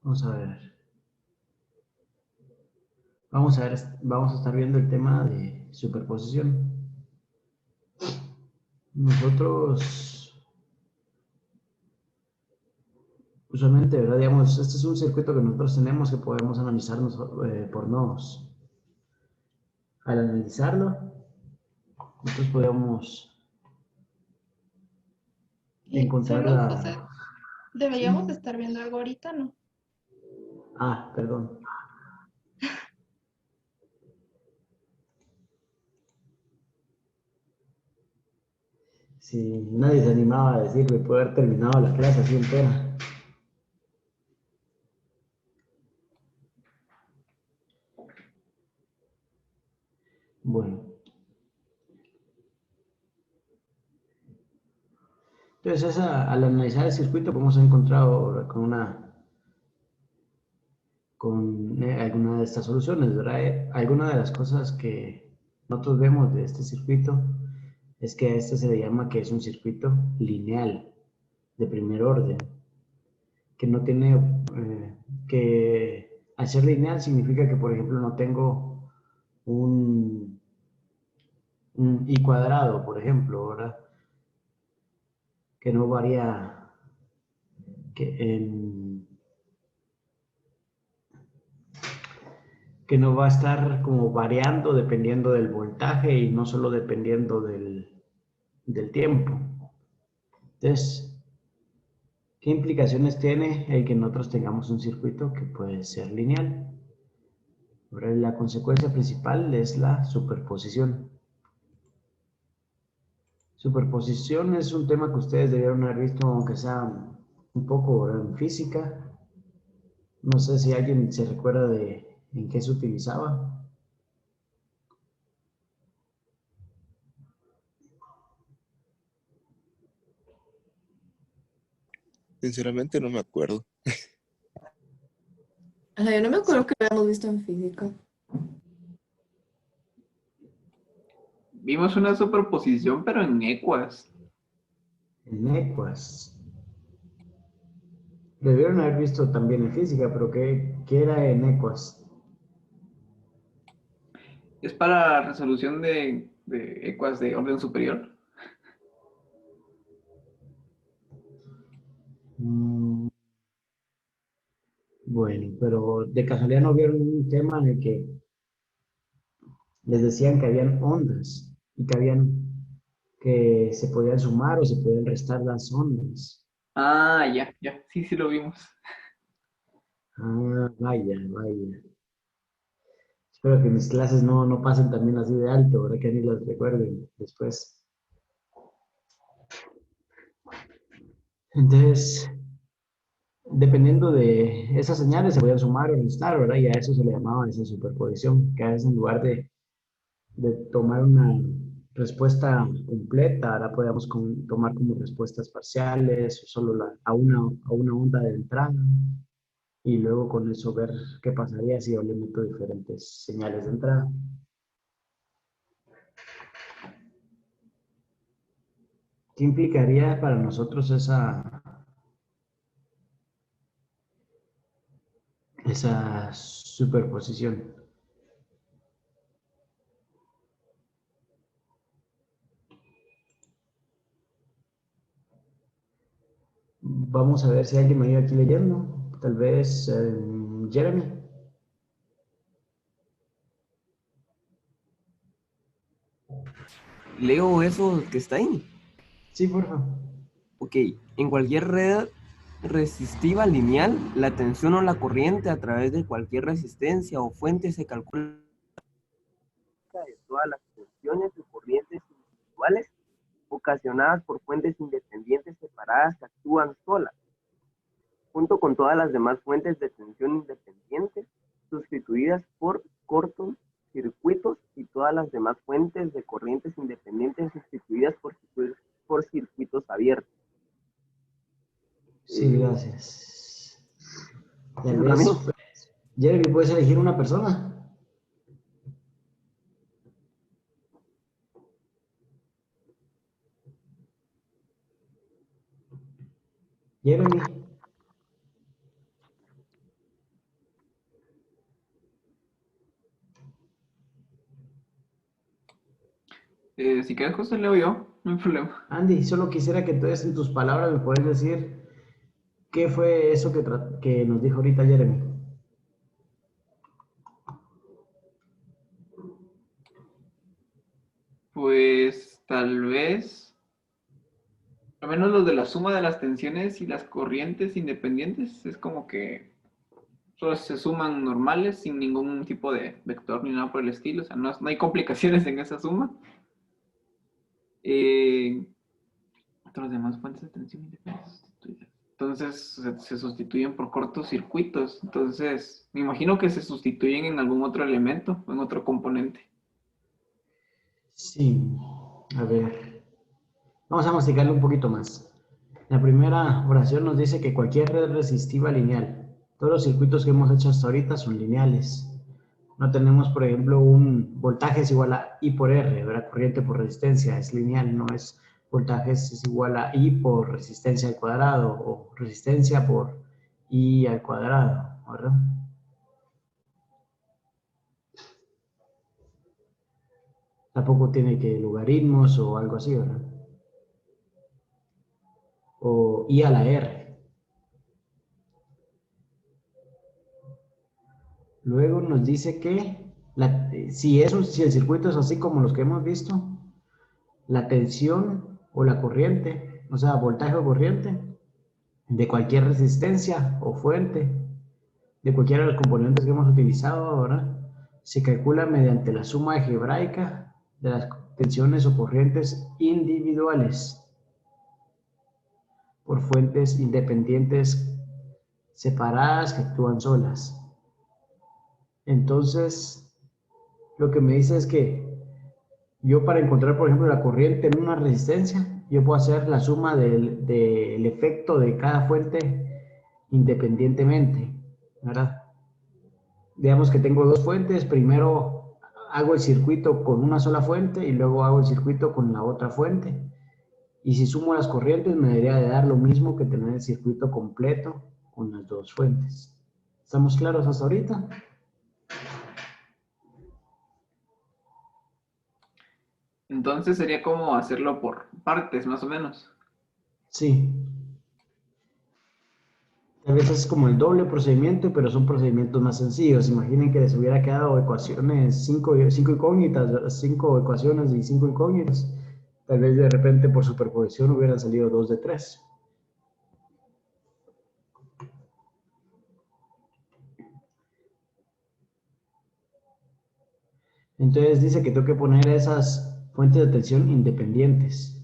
Vamos a ver. Vamos a estar viendo el tema de superposición. Nosotros, usualmente, ¿verdad? Digamos, este es un circuito que nosotros tenemos que podemos analizarnos por nodos. Al analizarlo, nosotros podemos Y encontrar solo, José, la... deberíamos Sí. estar viendo algo ahorita, ¿no? Ah, perdón. Si nadie se animaba a decirme, puede haber terminado la clase así entera. Bueno, entonces al analizar el circuito, como hemos encontrado con alguna de estas soluciones, ¿verdad? Alguna de las cosas que nosotros vemos de este circuito es que a este se le llama que es un circuito lineal, de primer orden, que no tiene, que al ser lineal significa que, por ejemplo, no tengo un, un i cuadrado, por ejemplo, ¿verdad? Que no varía, que, en, que no va a estar como variando dependiendo del voltaje y no solo dependiendo del tiempo. Entonces, ¿qué implicaciones tiene el que nosotros tengamos un circuito que puede ser lineal? Ahora, la consecuencia principal es la superposición. Superposición es un tema que ustedes debieron haber visto, aunque sea un poco en física. No sé si alguien se recuerda de en qué se utilizaba. Sinceramente no me acuerdo. O sea, yo no me acuerdo que lo habíamos visto en física. Vimos una superposición, pero en ecuas. En ecuas. Debieron haber visto también en física, pero ¿qué era en ecuas? Es para resolución de ecuas de orden superior. Mm, bueno, pero de casualidad no vieron un tema en el que les decían que habían ondas y que se podían sumar o se podían restar las ondas. Ah, ya. Sí lo vimos. Ah, vaya, vaya. Espero que mis clases no pasen también así de alto, ¿verdad? Que ni las recuerden después. Entonces, dependiendo de esas señales, se podían sumar o restar, ¿verdad? Y a eso se le llamaba esa superposición, que a veces en lugar de tomar una respuesta completa, ahora podemos tomar como respuestas parciales, o solo a una onda de entrada, y luego con eso ver qué pasaría si yo le meto diferentes señales de entrada. ¿Qué implicaría para nosotros esa superposición? Vamos a ver si alguien me ayuda aquí leyendo. Tal vez Jeremy. Leo eso que está ahí. Sí, por favor. Ok, en cualquier red resistiva lineal, la tensión o la corriente a través de cualquier resistencia o fuente se calcula de todas las tensiones o corrientes individuales ocasionadas por fuentes independientes separadas que actúan solas, junto con todas las demás fuentes de tensión independientes sustituidas por cortos circuitos y todas las demás fuentes de corrientes independientes sustituidas por circuitos abiertos. Sí, gracias. Tal Eso vez, también. Jeremy, puedes elegir una persona. Jeremy. Si quieres, José, leo yo, no hay problema. Andy, solo quisiera que entonces en tus palabras me puedes decir qué fue eso que nos dijo ahorita Jeremy. Pues tal vez, al menos lo de la suma de las tensiones y las corrientes independientes, es como que solo se suman normales sin ningún tipo de vector ni nada por el estilo, o sea, no hay complicaciones en esa suma. Otras demás fuentes de tensión independientes. Entonces se sustituyen por cortocircuitos. Entonces, me imagino que se sustituyen en algún otro elemento o en otro componente. Sí, a ver. Vamos a masticarlo un poquito más. La primera oración nos dice que cualquier red resistiva lineal. Todos los circuitos que hemos hecho hasta ahorita son lineales. No tenemos, por ejemplo, un voltaje es igual a I por R, ¿verdad? Corriente por resistencia, es lineal, no es voltaje es igual a I por resistencia al cuadrado o resistencia por I al cuadrado, ¿verdad? Tampoco tiene que logaritmos o algo así, ¿verdad? O I a la R. Luego nos dice que si el circuito es así como los que hemos visto, la tensión o la corriente, o sea, voltaje o corriente, de cualquier resistencia o fuente, de cualquiera de los componentes que hemos utilizado ahora, se calcula mediante la suma algebraica de las tensiones o corrientes individuales por fuentes independientes separadas que actúan solas. Entonces, lo que me dice es que yo para encontrar, por ejemplo, la corriente en una resistencia, yo puedo hacer la suma del efecto de cada fuente independientemente, ¿verdad? Digamos que tengo dos fuentes, primero hago el circuito con una sola fuente y luego hago el circuito con la otra fuente. Y si sumo las corrientes me debería de dar lo mismo que tener el circuito completo con las dos fuentes. ¿Estamos claros hasta ahorita? Entonces sería como hacerlo por partes, más o menos. Sí. A veces es como el doble procedimiento, pero son procedimientos más sencillos. Imaginen que les hubiera quedado ecuaciones, cinco incógnitas, 5 ecuaciones y 5 incógnitas. Tal vez de repente por superposición hubieran salido 2 de 3. Entonces dice que tengo que poner esas fuentes de tensión independientes.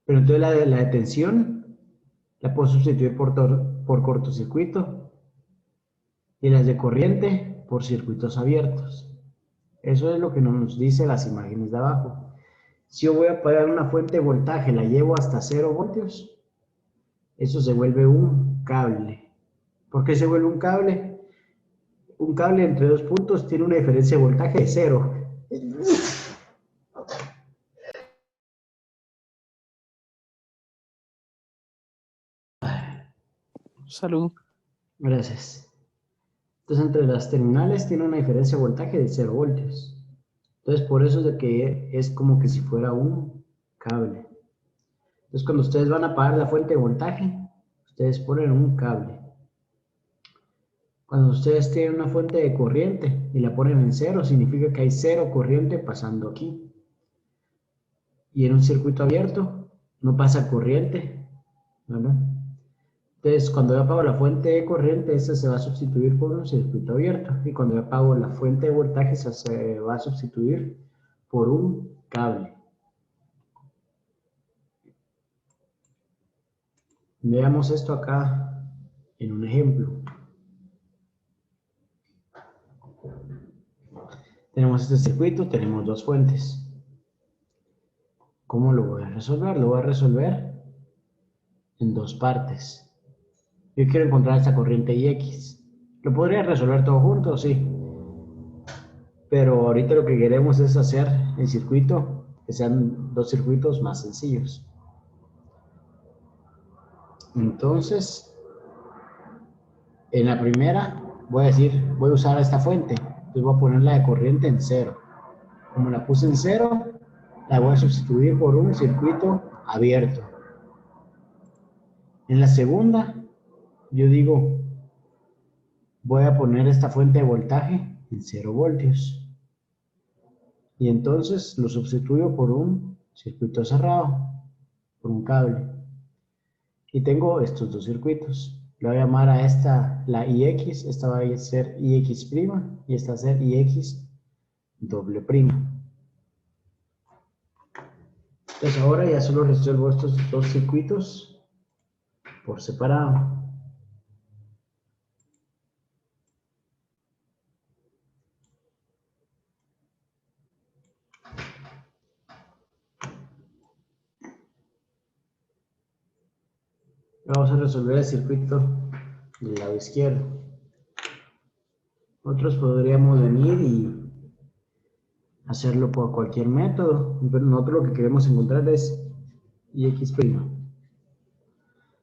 Pero entonces la de tensión la puedo sustituir por cortocircuito y las de corriente por circuitos abiertos. Eso es lo que nos dice las imágenes de abajo. Si yo voy a apagar una fuente de voltaje, la llevo hasta 0 voltios, eso se vuelve un cable. ¿Por qué se vuelve un cable? Un cable entre dos puntos tiene una diferencia de voltaje de 0. Salud. Gracias. Entonces, entre las terminales tiene una diferencia de voltaje de 0 voltios. Entonces, por eso es de que es como que si fuera un cable. Entonces, cuando ustedes van a apagar la fuente de voltaje, ustedes ponen un cable. Cuando ustedes tienen una fuente de corriente y la ponen en 0, significa que hay 0 corriente pasando aquí. Y en un circuito abierto no pasa corriente, ¿verdad? Entonces, cuando yo apago la fuente de corriente, esa se va a sustituir por un circuito abierto. Y cuando yo apago la fuente de voltaje, esa se va a sustituir por un cable. Veamos esto acá en un ejemplo. Tenemos este circuito, tenemos dos fuentes. ¿Cómo lo voy a resolver? Lo voy a resolver en dos partes. Yo quiero encontrar esta corriente Ix. ¿Lo podría resolver todo junto? Sí. Pero ahorita lo que queremos es hacer el circuito, que sean dos circuitos más sencillos. Entonces, en la primera voy a usar esta fuente. Entonces voy a poner la de corriente en 0. Como la puse en 0, la voy a sustituir por un circuito abierto. En la segunda, yo digo, voy a poner esta fuente de voltaje en 0 voltios. Y entonces lo sustituyo por un circuito cerrado, por un cable. Y tengo estos dos circuitos. Le voy a llamar a esta la IX, esta va a ser IX' y esta va a ser IX doble prima. Entonces ahora ya solo resuelvo estos dos circuitos por separado. Vamos a resolver el circuito del lado izquierdo. Nosotros podríamos venir y hacerlo por cualquier método, pero nosotros lo que queremos encontrar es IX'.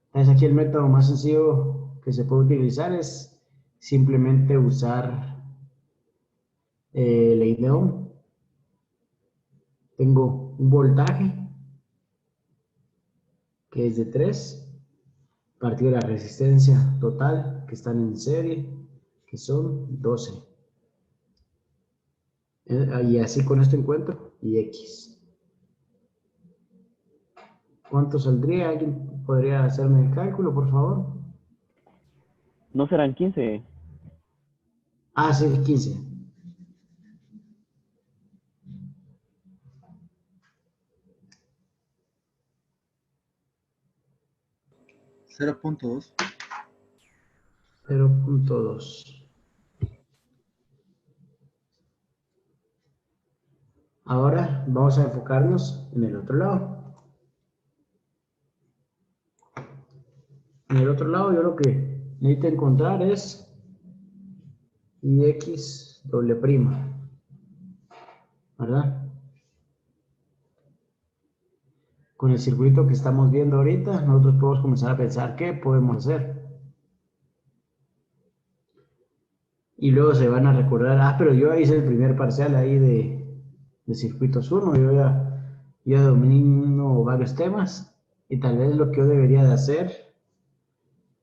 Entonces aquí el método más sencillo que se puede utilizar es simplemente usar ley de Ohm. Tengo un voltaje que es de 3 partido de la resistencia total que están en serie, que son 12. Y así con esto encuentro IX. ¿Cuánto saldría? ¿Alguien podría hacerme el cálculo, por favor? ¿No serán 15? Ah, sí, 15. $0.2. 0.2. Ahora vamos a enfocarnos en el otro lado. En el otro lado yo lo que necesito encontrar es IX doble prima, ¿verdad? Con el circuito que estamos viendo ahorita, nosotros podemos comenzar a pensar qué podemos hacer. Y luego se van a recordar, ah, pero yo hice el primer parcial ahí de circuitos 1, yo ya domino varios temas, y tal vez lo que yo debería de hacer,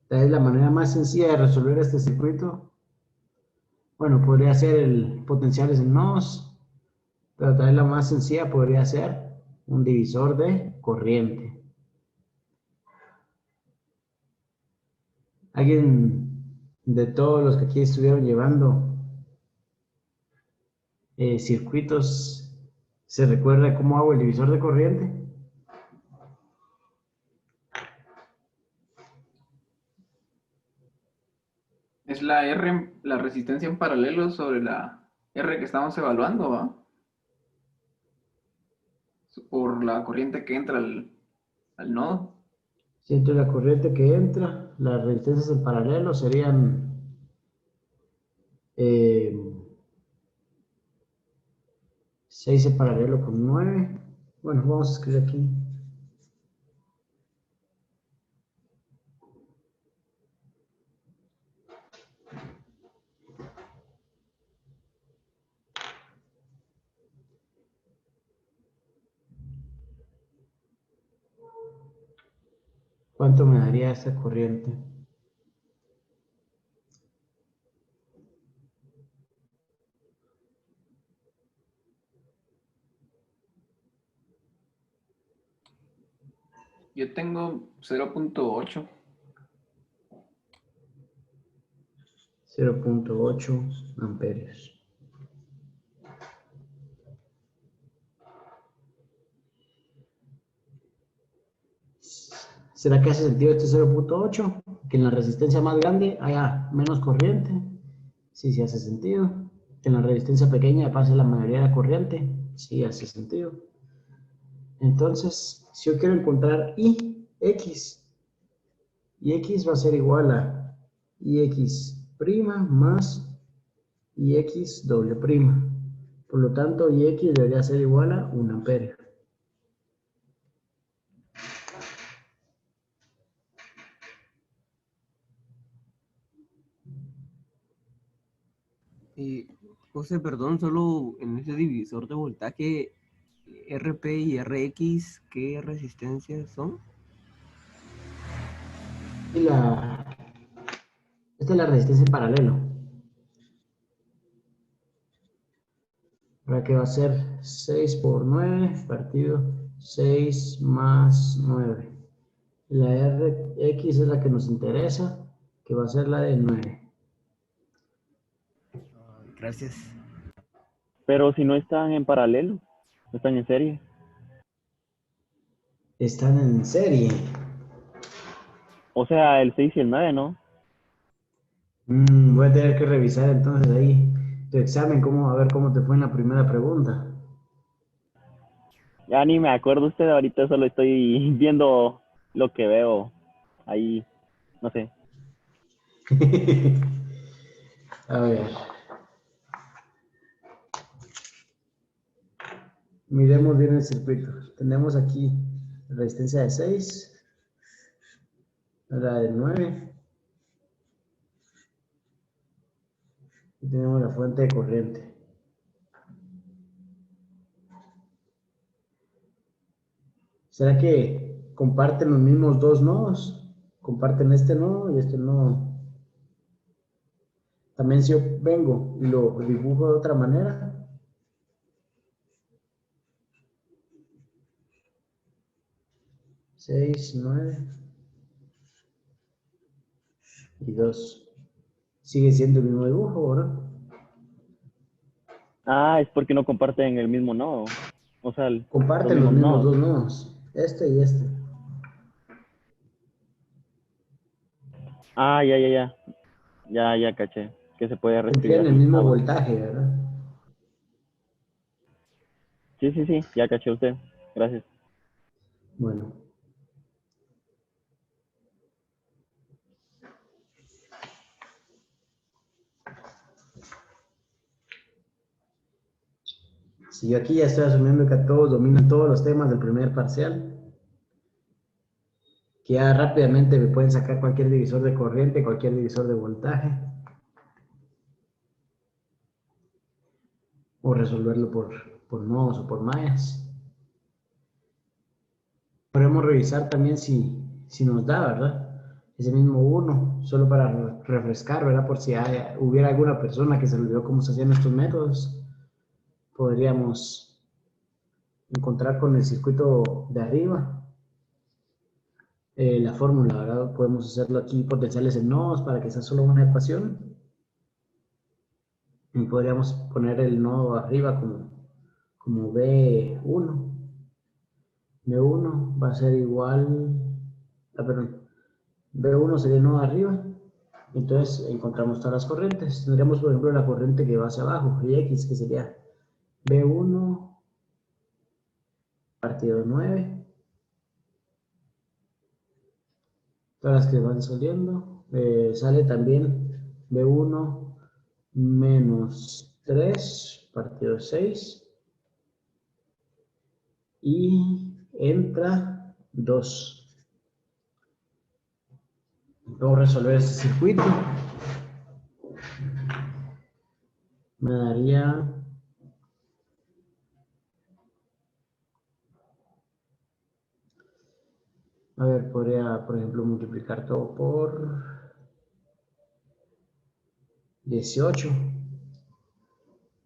tal vez la manera más sencilla de resolver este circuito, bueno, podría ser el potenciales en nodos, pero tal vez la más sencilla podría ser un divisor de corriente. ¿Alguien de todos los que aquí estuvieron llevando circuitos se recuerda cómo hago el divisor de corriente? Es la R, la resistencia en paralelo sobre la R que estamos evaluando, ¿va? Por la corriente que entra al nodo. Si entre la corriente que entra, las resistencias en paralelo serían 6 en paralelo con 9. Bueno, vamos a escribir aquí. ¿Cuánto me daría esta corriente? Yo tengo 0.8. 0.8 amperios. ¿Será que hace sentido este 0.8? Que en la resistencia más grande haya menos corriente. Sí, sí hace sentido. Que en la resistencia pequeña pase la mayoría de la corriente. Sí hace sentido. Entonces, si yo quiero encontrar IX, IX va a ser igual a IX' más IX doble prima. Por lo tanto, IX debería ser igual a 1 amperio. José, perdón, solo en ese divisor de voltaje RP y RX, ¿qué resistencias son? Y esta es la resistencia en paralelo. Ahora que va a ser 6 por 9 partido 6 más 9. La RX es la que nos interesa, que va a ser la de 9. Gracias. Pero si no están en paralelo, no están en serie. Están en serie. O sea, el 6 y el 9, ¿no? Voy a tener que revisar entonces ahí tu examen, a ver cómo te fue en la primera pregunta. Ya ni me acuerdo usted, ahorita solo estoy viendo lo que veo ahí, no sé. A ver. Miremos bien el circuito. Tenemos aquí la resistencia de 6, la de 9, y tenemos la fuente de corriente. ¿Será que comparten los mismos dos nodos? Comparten este nodo y este nodo. También si yo vengo y lo dibujo de otra manera, 6, 9 y 2. Sigue siendo el mismo dibujo, ¿verdad? Ah, es porque no comparten el mismo nodo. O sea, los Comparten los mismos mismos nodos. dos nodos, este y este. Ah, ya. Ya caché. Que se puede reescribir Tendrían el así. mismo Ah, bueno. voltaje, ¿verdad? Sí, ya caché usted. Gracias. Bueno. Si yo aquí ya estoy asumiendo que todos dominan todos los temas del primer parcial, que ya rápidamente me pueden sacar cualquier divisor de corriente, cualquier divisor de voltaje, o resolverlo por nodos o por mallas. Podemos revisar también si nos da, ¿verdad? Ese mismo 1, solo para refrescar, ¿verdad? Por si hubiera alguna persona que se olvidó cómo se hacían estos métodos, podríamos encontrar con el circuito de arriba la fórmula, ¿verdad? Podemos hacerlo aquí potenciales en nodos para que sea solo una ecuación. Y podríamos poner el nodo arriba como B1. B1 va a ser igual, perdón, B1 sería el nodo arriba. Entonces encontramos todas las corrientes. Tendríamos, por ejemplo, la corriente que va hacia abajo, y X, que sería B1 partido 9. Todas las que van saliendo. Sale también B1 menos 3 partido 6. Y entra 2. Puedo resolver este circuito. Me daría a ver, podría, por ejemplo, multiplicar todo por 18.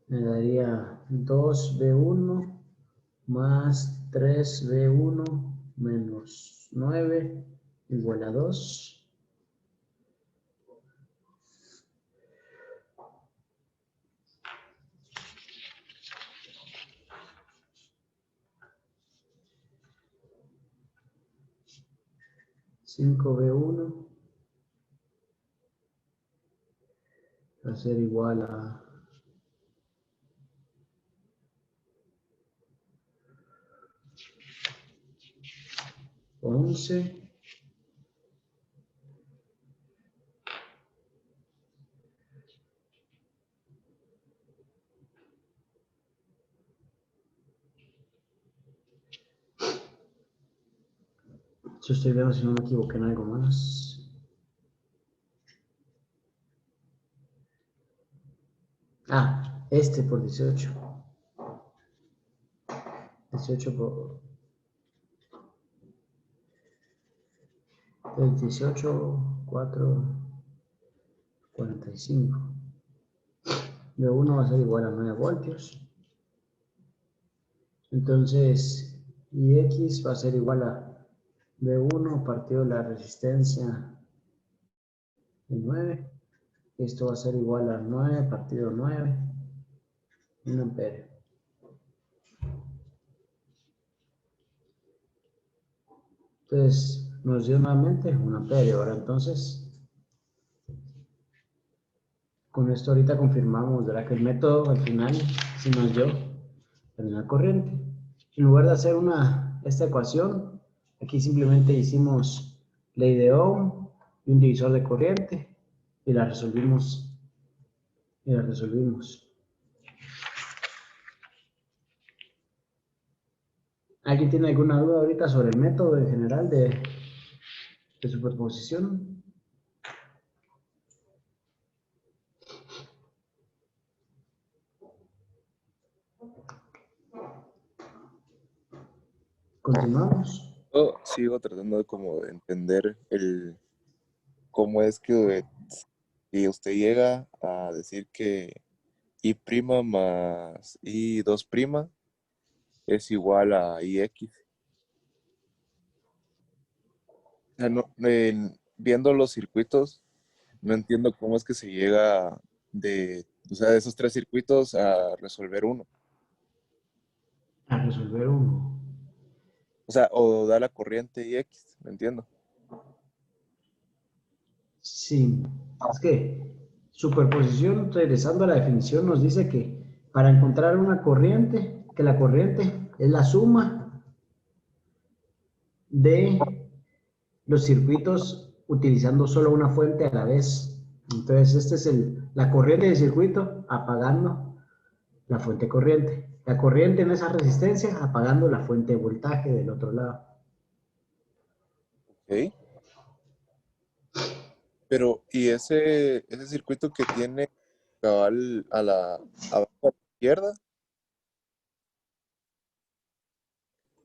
Me daría 2B1 más 3B1 menos 9 igual a 2. 5B1 va a ser igual a 11. Yo estoy viendo si no me equivoqué en algo más. Este por 18. 18 por... 18, 4, 45. V1 va a ser igual a 9 voltios. Entonces, Ix va a ser igual a V1 partido la resistencia de 9. Esto va a ser igual a 9 partido 9. 1 amperio. Entonces, nos dio nuevamente 1 amperio. Ahora entonces, con esto ahorita confirmamos, ¿verdad? Que el método al final sí nos dio la corriente. En lugar de hacer esta ecuación, aquí simplemente hicimos ley de Ohm y un divisor de corriente y la resolvimos. ¿Alguien tiene alguna duda ahorita sobre el método en general de superposición? Continuamos. Yo sigo tratando de como de entender cómo es que si usted llega a decir que I' más I2' es igual a IX. O sea, viendo los circuitos, no entiendo cómo es que se llega de esos 3 circuitos a resolver uno. A resolver uno. O sea, o da la corriente IX, ¿me entiendo? Sí, es que superposición, regresando a la definición, nos dice que para encontrar una corriente, que la corriente es la suma de los circuitos utilizando solo una fuente a la vez. Entonces, esta es la corriente del circuito apagando la fuente corriente. La corriente en esa resistencia apagando la fuente de voltaje del otro lado. Ok. Pero, ¿y ese circuito que tiene cabal abajo a la izquierda?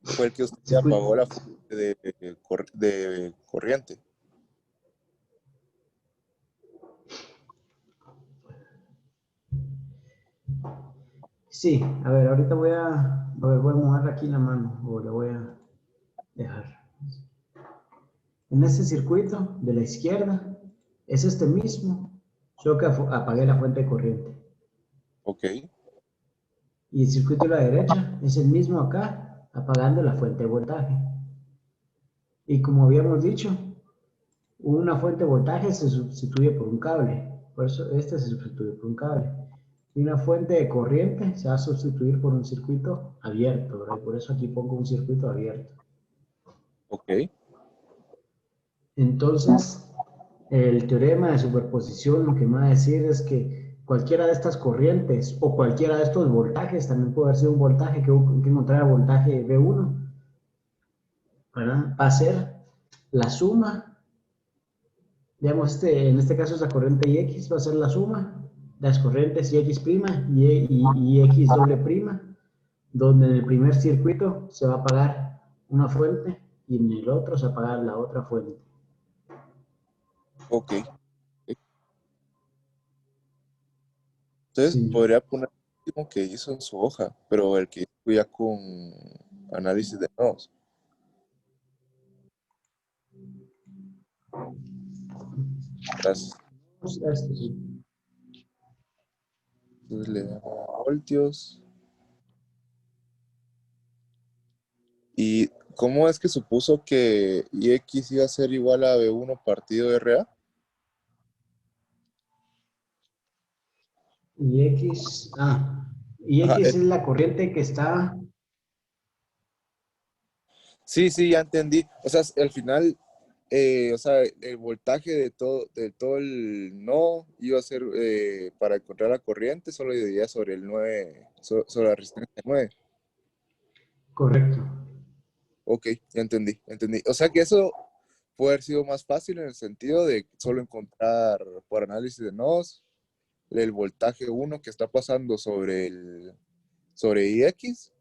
Fue el que usted ya Circuito. apagó la fuente de corriente. Sí, a ver, ahorita voy a mover aquí la mano, o le voy a dejar. En este circuito de la izquierda es este mismo, solo que apagué la fuente de corriente. Ok. Y el circuito de la derecha es el mismo acá, apagando la fuente de voltaje. Y como habíamos dicho, una fuente de voltaje se sustituye por un cable, por eso este se sustituye por un cable. Y una fuente de corriente se va a sustituir por un circuito abierto, ¿verdad? Por eso aquí pongo un circuito abierto. Ok. Entonces, el teorema de superposición lo que me va a decir es que cualquiera de estas corrientes o cualquiera de estos voltajes, también puede haber sido un voltaje que encontrar el voltaje V1, ¿verdad? Va a ser la suma, digamos, en este caso es la corriente IX, va a ser la suma de las corrientes IX' y X doble prima, donde en el primer circuito se va a apagar una fuente y en el otro se va a apagar la otra fuente. Ok. Entonces, Sí. podría poner el último que hizo en su hoja, pero el que hizo ya con análisis de nodos. Gracias. Esto sí. Entonces le damos voltios. ¿Y cómo es que supuso que IX iba a ser igual a V1 partido RA? Y X, y Ajá, X es la corriente que está, sí, ya entendí. O sea, al final, el voltaje de todo el nodo iba a ser, para encontrar la corriente, solo dividía sobre el 9, sobre la resistencia 9. correcto. Ok, ya entendí. O sea que eso puede haber sido más fácil en el sentido de solo encontrar por análisis de nodos el voltaje 1 que está pasando sobre IX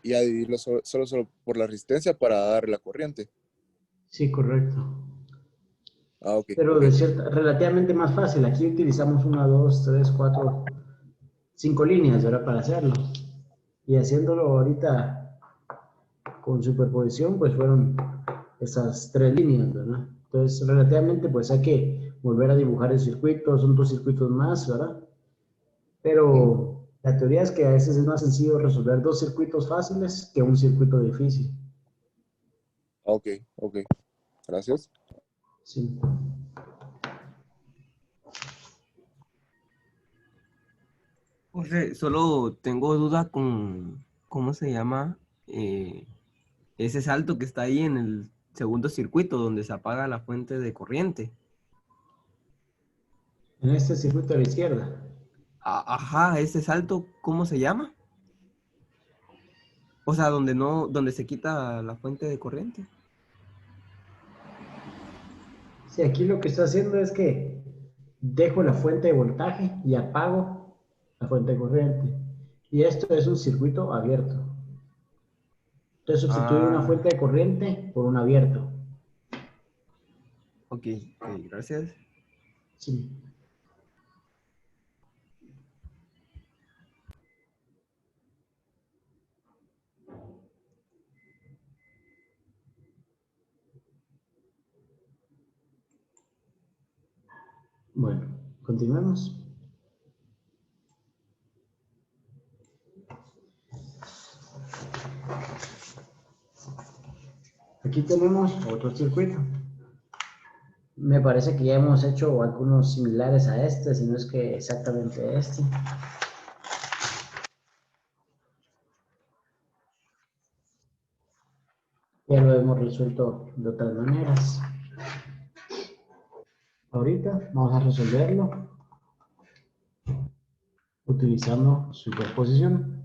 y a dividirlo solo por la resistencia para dar la corriente. Sí, correcto. Ah, ok, Pero ok. relativamente más fácil. Aquí utilizamos 1, 2, 3, 4, 5 líneas, ¿verdad? Para hacerlo. Y haciéndolo ahorita con superposición, pues fueron esas 3 líneas, ¿verdad? Entonces, relativamente, pues hay que volver a dibujar el circuito, son 2 circuitos más, ¿verdad? Pero la teoría es que a veces es más sencillo resolver 2 circuitos fáciles que un circuito difícil. Ok, ok. Gracias. Sí. Jorge, solo tengo duda con, ¿cómo se llama? Ese salto que está ahí en el segundo circuito donde se apaga la fuente de corriente. En este circuito a la izquierda. Ajá, ese salto, ¿cómo se llama? O sea, donde no, donde se quita la fuente de corriente. Sí, aquí lo que estoy haciendo es que dejo la fuente de voltaje y apago la fuente de corriente. Y esto es un circuito abierto. Entonces sustituyo una Ah, fuente de corriente por un abierto. ok, ok, gracias. Sí. Bueno, continuemos. Aquí tenemos otro circuito. Me parece que ya hemos hecho algunos similares a este, si no es que exactamente este. Ya lo hemos resuelto de otras maneras. Ahorita vamos a resolverlo utilizando superposición.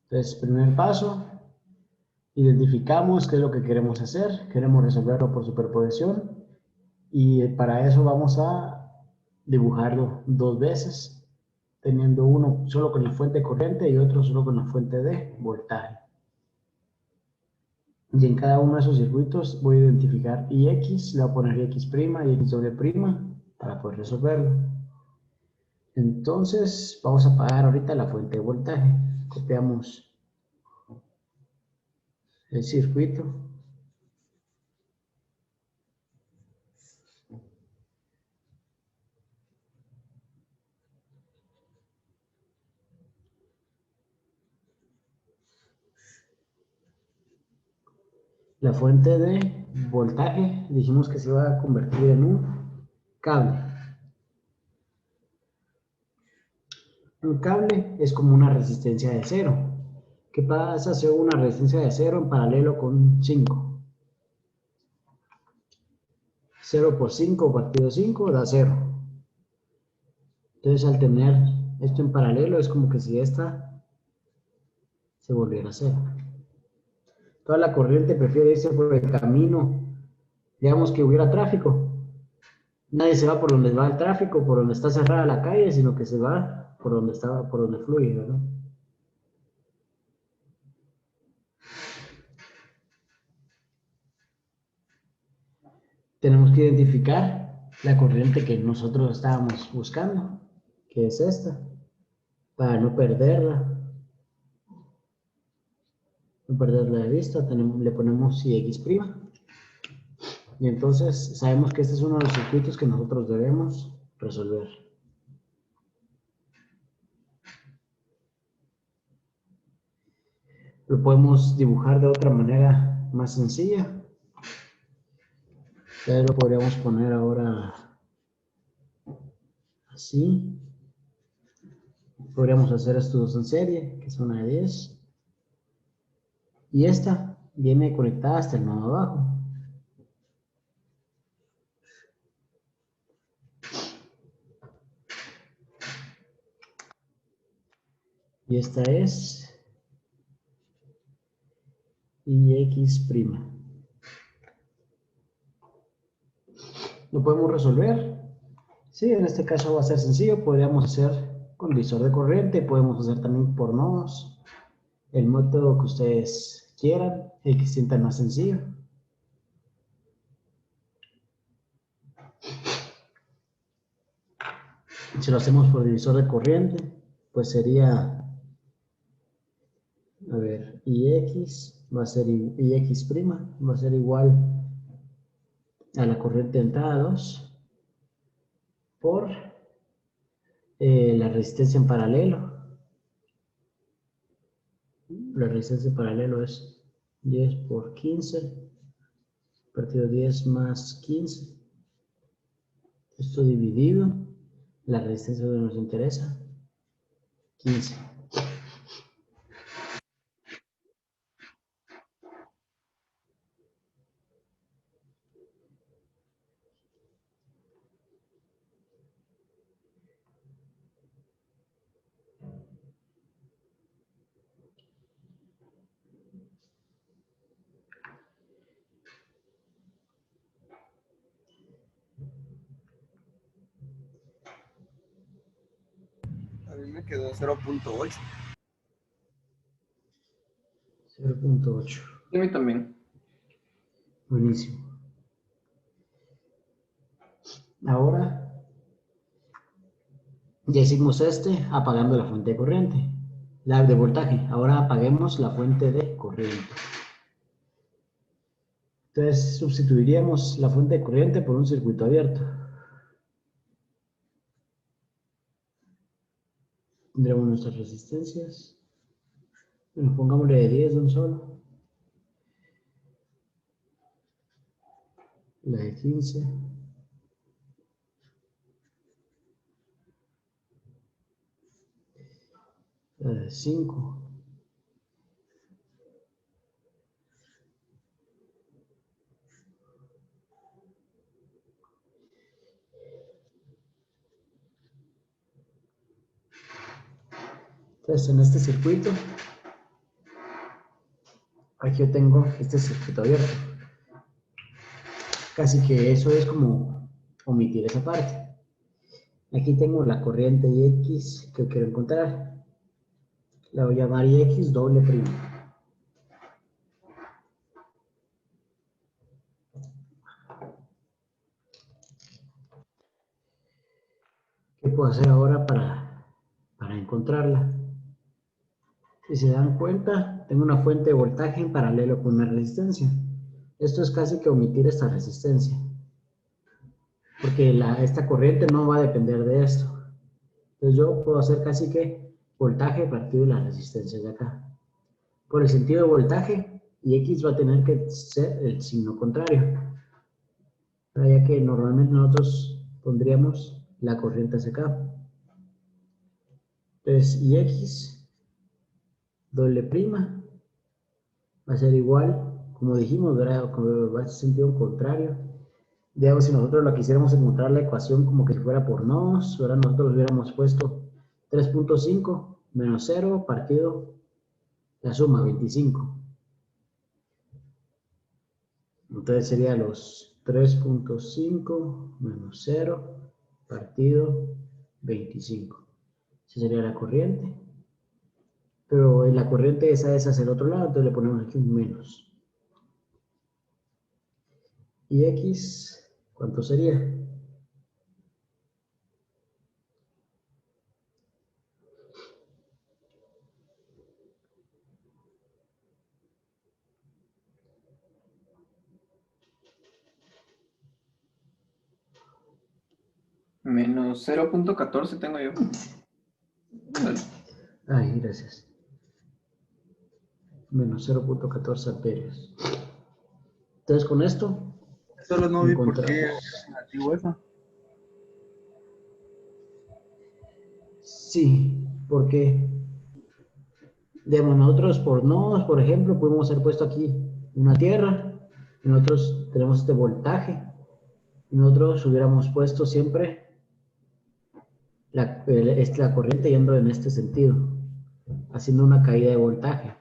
Entonces, primer paso, identificamos qué es lo que queremos hacer. Queremos resolverlo por superposición y para eso vamos a dibujarlo 2 veces, teniendo uno solo con la fuente corriente y otro solo con la fuente de voltaje. Y en cada uno de esos circuitos voy a identificar IX, le voy a poner X' y X doble prima para poder resolverlo. Entonces, vamos a apagar ahorita la fuente de voltaje. Copiamos el circuito. La fuente de voltaje dijimos que se va a convertir en un cable. Un cable es como una resistencia de cero. ¿Qué pasa si hago una resistencia de cero en paralelo con 5? 0 por 5 partido 5 da 0. Entonces al tener esto en paralelo es como que si esta se volviera a 0. Toda la corriente prefiere irse por el camino, digamos que hubiera tráfico. Nadie se va por donde va el tráfico, por donde está cerrada la calle, sino que se va por donde fluye, ¿verdad? Tenemos que identificar la corriente que nosotros estábamos buscando, que es esta, para no perderla de vista, le ponemos IX'. Y entonces sabemos que este es uno de los circuitos que nosotros debemos resolver. Lo podemos dibujar de otra manera más sencilla. Ya lo podríamos poner ahora así. Podríamos hacer estos dos en serie, que son una de 10. Y esta viene conectada hasta el nodo abajo. Y esta es IX'. ¿Lo podemos resolver? Sí, en este caso va a ser sencillo. Podríamos hacer con divisor de corriente, podemos hacer también por nodos. El método que ustedes quieran, el que sientan más sencillo. Si lo hacemos por divisor de corriente, pues sería, a ver, ix va a ser ix prima, va a ser igual a la corriente de entrada 2 por la resistencia en paralelo. La resistencia en paralelo es 10 por 15, partido 10 más 15. Esto dividido, la resistencia que nos interesa, 15. A mí me quedó 0.8. 0.8. Y a mí también. Buenísimo. Ahora ya hicimos apagando la fuente de corriente, la de voltaje. Ahora apaguemos la fuente de corriente. Entonces sustituiríamos la fuente de corriente por un circuito abierto. Tendremos nuestras resistencias. Bueno, pongámosle de 10 de un solo. La de 15. La de 5. Entonces en este circuito, aquí yo tengo este circuito abierto. Casi que eso es como omitir esa parte. Aquí tengo la corriente Ix que quiero encontrar. La voy a llamar Ix doble prima. ¿Qué puedo hacer ahora para encontrarla? Si se dan cuenta, tengo una fuente de voltaje en paralelo con una resistencia. Esto es casi que omitir esta resistencia, porque esta corriente no va a depender de esto. Entonces yo puedo hacer casi que voltaje partido de las resistencias de acá. Por el sentido de voltaje, y X va a tener que ser el signo contrario, ya que normalmente nosotros pondríamos la corriente hacia acá. Entonces, y X doble prima va a ser igual, como dijimos, ¿verdad? Va a ser sentido contrario. Digamos, si nosotros la quisiéramos encontrar la ecuación como que fuera por nodos, ahora nosotros hubiéramos puesto 3.5 menos 0 partido la suma, 25. Entonces sería los 3.5 menos 0 partido 25. Esa sería la corriente. Pero en la corriente esa es hacia el otro lado, entonces le ponemos aquí un menos. ¿Y X cuánto sería? Menos 0.14 tengo yo. Vale. Ay, gracias. Menos 0.14 amperios. Entonces con esto Solo no vi por encontramos. qué es negativo eso. Sí, porque digamos, nosotros por nodos, por ejemplo, podemos haber puesto aquí una tierra, y nosotros tenemos este voltaje, y nosotros hubiéramos puesto siempre la corriente yendo en este sentido, haciendo una caída de voltaje,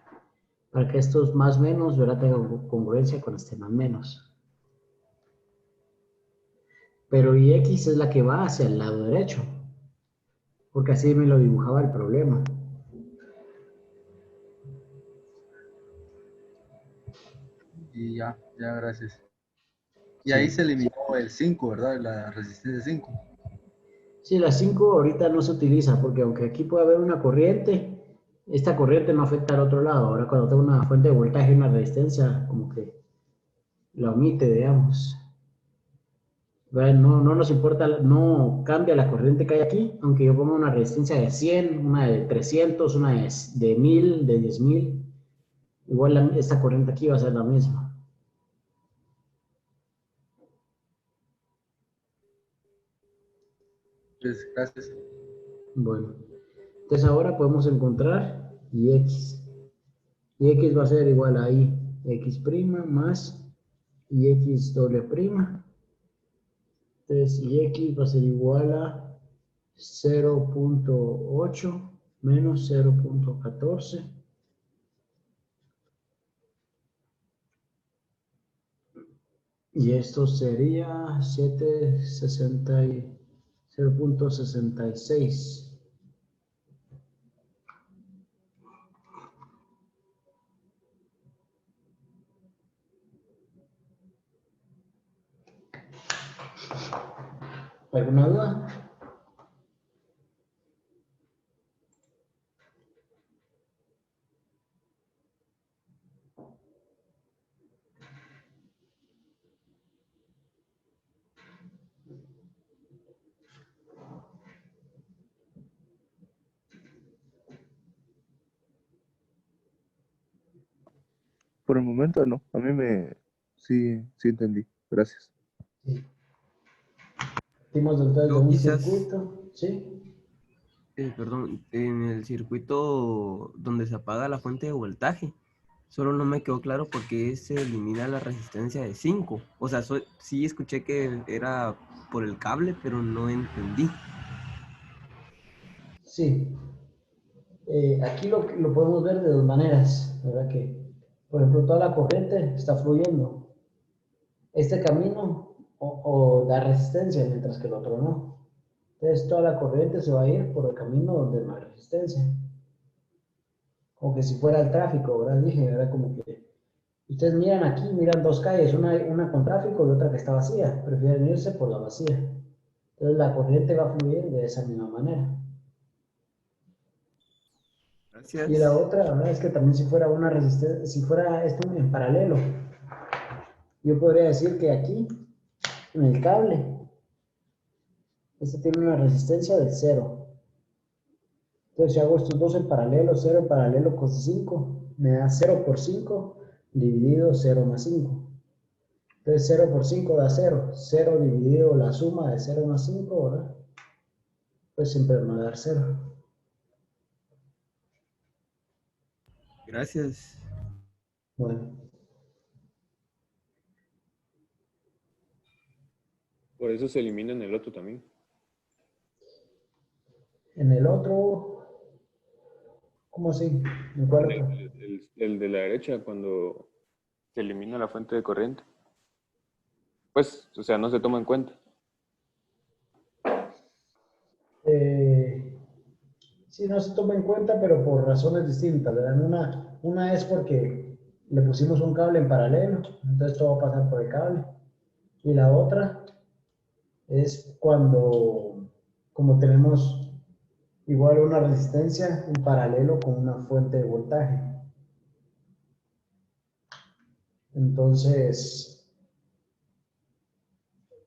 para que estos más menos, ¿verdad?, tengan congruencia con este más menos. pero IX es la que va hacia el lado derecho, porque así me lo dibujaba el problema. Y ya, gracias. Y Sí. ahí se eliminó el 5, ¿verdad? La resistencia 5. Sí, la 5 ahorita no se utiliza, porque aunque aquí puede haber una corriente, esta corriente no afecta al otro lado. Ahora cuando tengo una fuente de voltaje y una resistencia, como que la omite, digamos. No nos importa, no cambia la corriente que hay aquí, aunque yo ponga una resistencia de 100, una de 300, una de 1000, de 10.000. Igual esta corriente aquí va a ser la misma. Pues, gracias. Bueno, entonces ahora podemos encontrar IX. IX va a ser igual a I, X' más IX doble prima. Entonces IX va a ser igual a 0.8 menos 0.14. Y esto sería 0.66. ¿Alguna duda? Por el momento no. A mí sí entendí. Gracias. Sí. Partimos entonces de Yo un quizás, circuito, ¿sí? perdón, en el circuito donde se apaga la fuente de voltaje, solo no me quedó claro por qué se elimina la resistencia de 5. O sea, sí escuché que era por el cable, pero no entendí. Sí. Aquí lo podemos ver de dos maneras, ¿verdad? Que, por ejemplo, toda la corriente está fluyendo. Este camino da resistencia, mientras que el otro no. Entonces, toda la corriente se va a ir por el camino donde no hay resistencia. Como que si fuera el tráfico, ¿verdad? Dije, era como que ustedes miran aquí, miran dos calles, una con tráfico y otra que está vacía. Prefieren irse por la vacía. Entonces, la corriente va a fluir de esa misma manera. Y la Gracias. otra, ¿verdad? Es que también si fuera una resistencia, si fuera esto en paralelo, yo podría decir que aquí, en el cable, este tiene una resistencia de 0. Entonces, si hago estos dos en paralelo, 0 en paralelo con 5, me da 0 por 5 dividido 0 más 5. Entonces, 0 por 5 da 0. 0 dividido la suma de 0 más 5, ¿verdad? Pues siempre me va a dar 0. Gracias. Bueno, Por eso se elimina en el otro también. en el otro, ¿cómo así? ¿En cuál otro? El de la derecha, cuando se elimina la fuente de corriente. Pues, o sea, no se toma en cuenta. Sí, no se toma en cuenta, pero por razones distintas, ¿verdad? Una es porque le pusimos un cable en paralelo, entonces todo va a pasar por el cable. Y la otra es cuando, como tenemos igual una resistencia en paralelo con una fuente de voltaje. Entonces,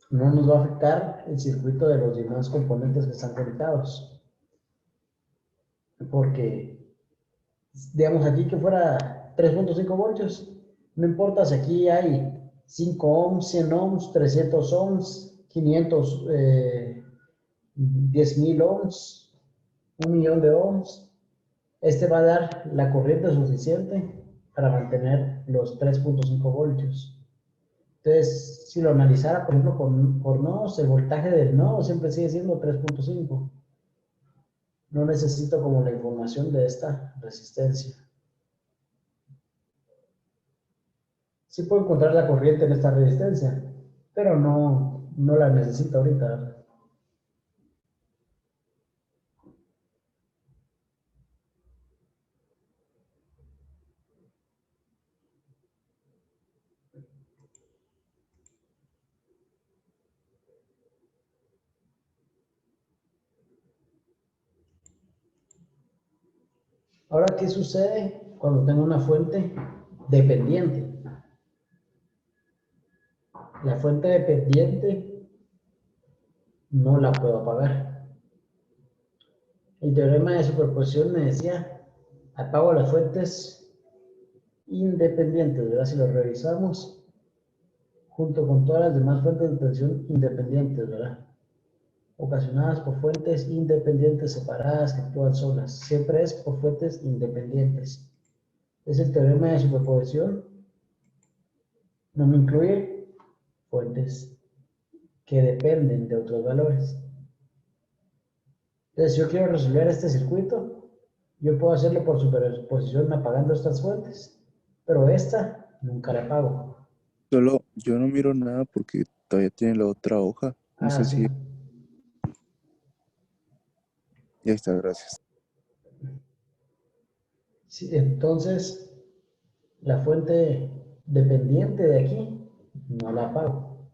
no nos va a afectar el circuito de los demás componentes que están conectados. Porque, digamos aquí que fuera 3.5 voltios, no importa si aquí hay 5 ohms, 100 ohms, 300 ohms, 500, 10.000 ohms, 1.000.000 de ohms, este va a dar la corriente suficiente para mantener los 3.5 voltios. Entonces, si lo analizara, por ejemplo, por nodos, el voltaje del nodo siempre sigue siendo 3.5. No necesito como la información de esta resistencia. Sí puedo encontrar la corriente en esta resistencia, pero no no la necesita ahorita, ¿verdad? Ahora, ¿qué sucede cuando tengo una fuente dependiente? La fuente dependiente no la puedo apagar. El teorema de superposición me decía, apago las fuentes independientes, ¿verdad? Si lo revisamos, junto con todas las demás fuentes de tensión independientes, ¿verdad? Ocasionadas por fuentes independientes separadas que actúan solas. Siempre es por fuentes independientes. Es el teorema de superposición. No me incluye fuentes que dependen de otros valores. Entonces, si yo quiero resolver este circuito, yo puedo hacerlo por superposición apagando estas fuentes, pero esta nunca la apago. Solo yo no miro nada porque todavía tiene la otra hoja. No sé sí. si... Ya está, gracias. Sí, entonces, la fuente dependiente de aquí no la apago.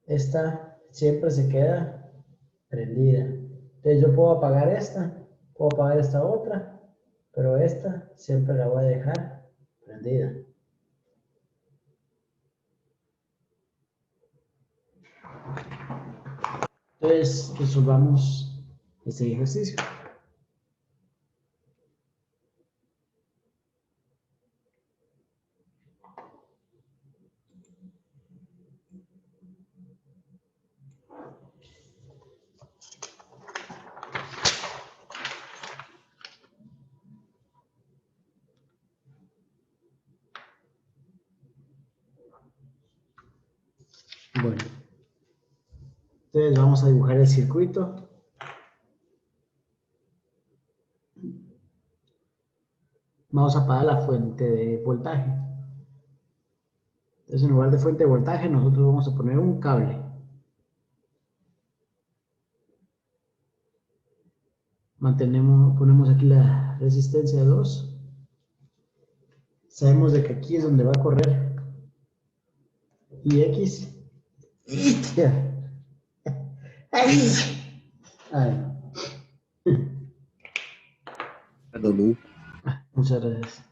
Esta siempre se queda prendida. Entonces yo puedo apagar esta, puedo apagar esta otra, pero esta siempre la voy a dejar prendida. Entonces resolvamos este ejercicio. Bueno, entonces vamos a dibujar el circuito. Vamos a apagar la fuente de voltaje. Entonces en lugar de fuente de voltaje nosotros vamos a poner un cable. Ponemos aquí la resistencia 2. Sabemos de que aquí es donde va a correr IX. Ay. Salud. Muchas gracias.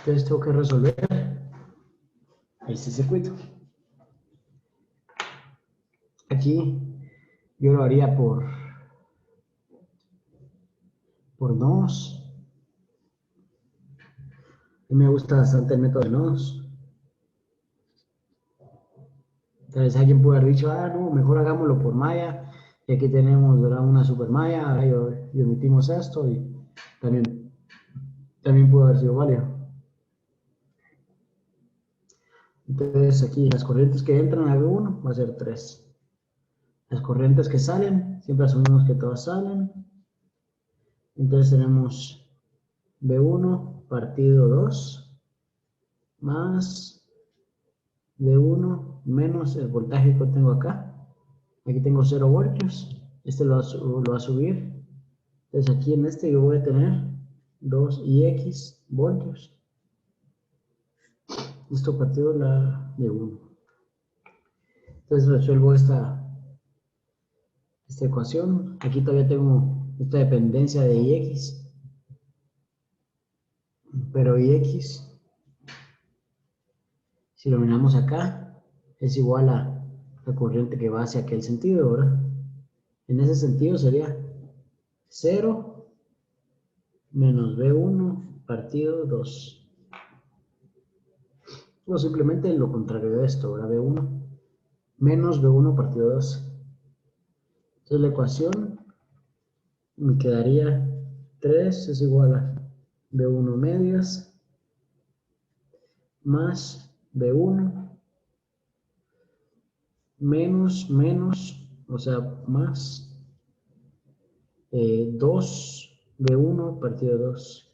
Entonces tengo que resolver este circuito. Aquí yo lo haría por nodos. A mí me gusta bastante el método de nodos. Entonces alguien puede haber dicho, no, mejor hagámoslo por malla. Y aquí tenemos, ¿verdad?, una super malla, y omitimos esto y también puede haber sido válido. Entonces aquí las corrientes que entran a B1 va a ser 3. Las corrientes que salen, siempre asumimos que todas salen. Entonces tenemos B1 partido 2 más B1 menos el voltaje que tengo acá. Aquí tengo 0 voltios. Este lo va a subir. Entonces aquí en este yo voy a tener 2IX voltios. Esto partido la B1. Entonces resuelvo esta ecuación. Aquí todavía tengo esta dependencia de IX. Pero IX, si lo miramos acá, es igual a la corriente que va hacia aquel sentido, ¿verdad? En ese sentido sería 0 menos B1 partido 2. O simplemente lo contrario de esto, ¿verdad? B1 menos B1 partido 2. Entonces la ecuación me quedaría 3 es igual a B1 medias más B1 menos, o sea, más 2 B1 partido 2.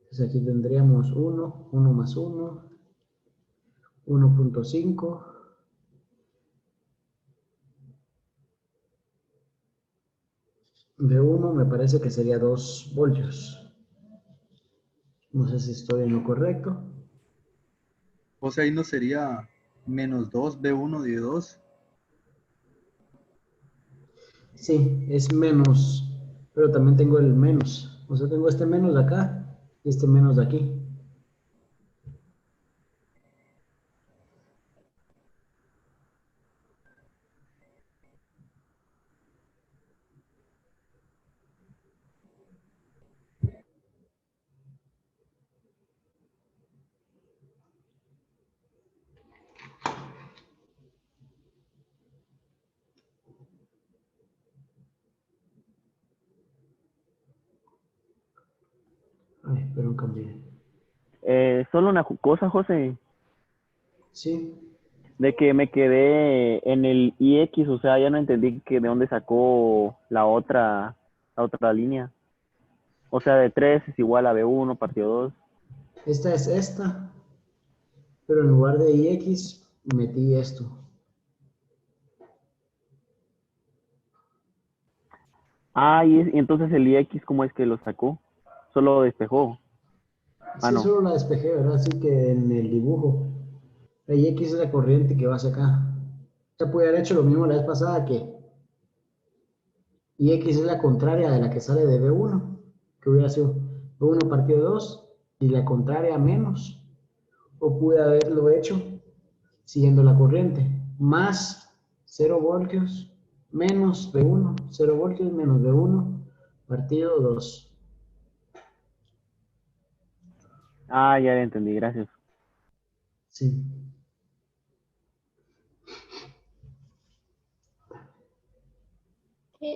Entonces aquí tendríamos 1 más 1, 1.5. B1 me parece que sería 2 voltios. No sé si estoy en lo correcto. O sea, ahí no sería menos 2 B1 de 2. Sí, es menos, pero también tengo el menos. O sea, tengo este menos de acá y este menos de aquí. Ay, pero cambié. Solo una cosa, José, Sí, de que me quedé en el IX, o sea, ya no entendí que de dónde sacó la otra línea. O sea, de 3 es igual a B1 partido 2. esta es esta, pero en lugar de IX metí esto. Ah, y entonces el IX, ¿cómo es que lo sacó? Solo despejó. Ah, Sí, no. solo la despejé, ¿verdad? Así que en el dibujo, la IX es la corriente que va hacia acá. Ya pude haber hecho lo mismo la vez pasada que IX es la contraria de la que sale de B1, que hubiera sido B1 partido 2 y la contraria menos. O pude haberlo hecho siguiendo la corriente, más 0 voltios menos B1, 0 voltios menos B1 partido 2. Ah, ya entendí, gracias. Sí.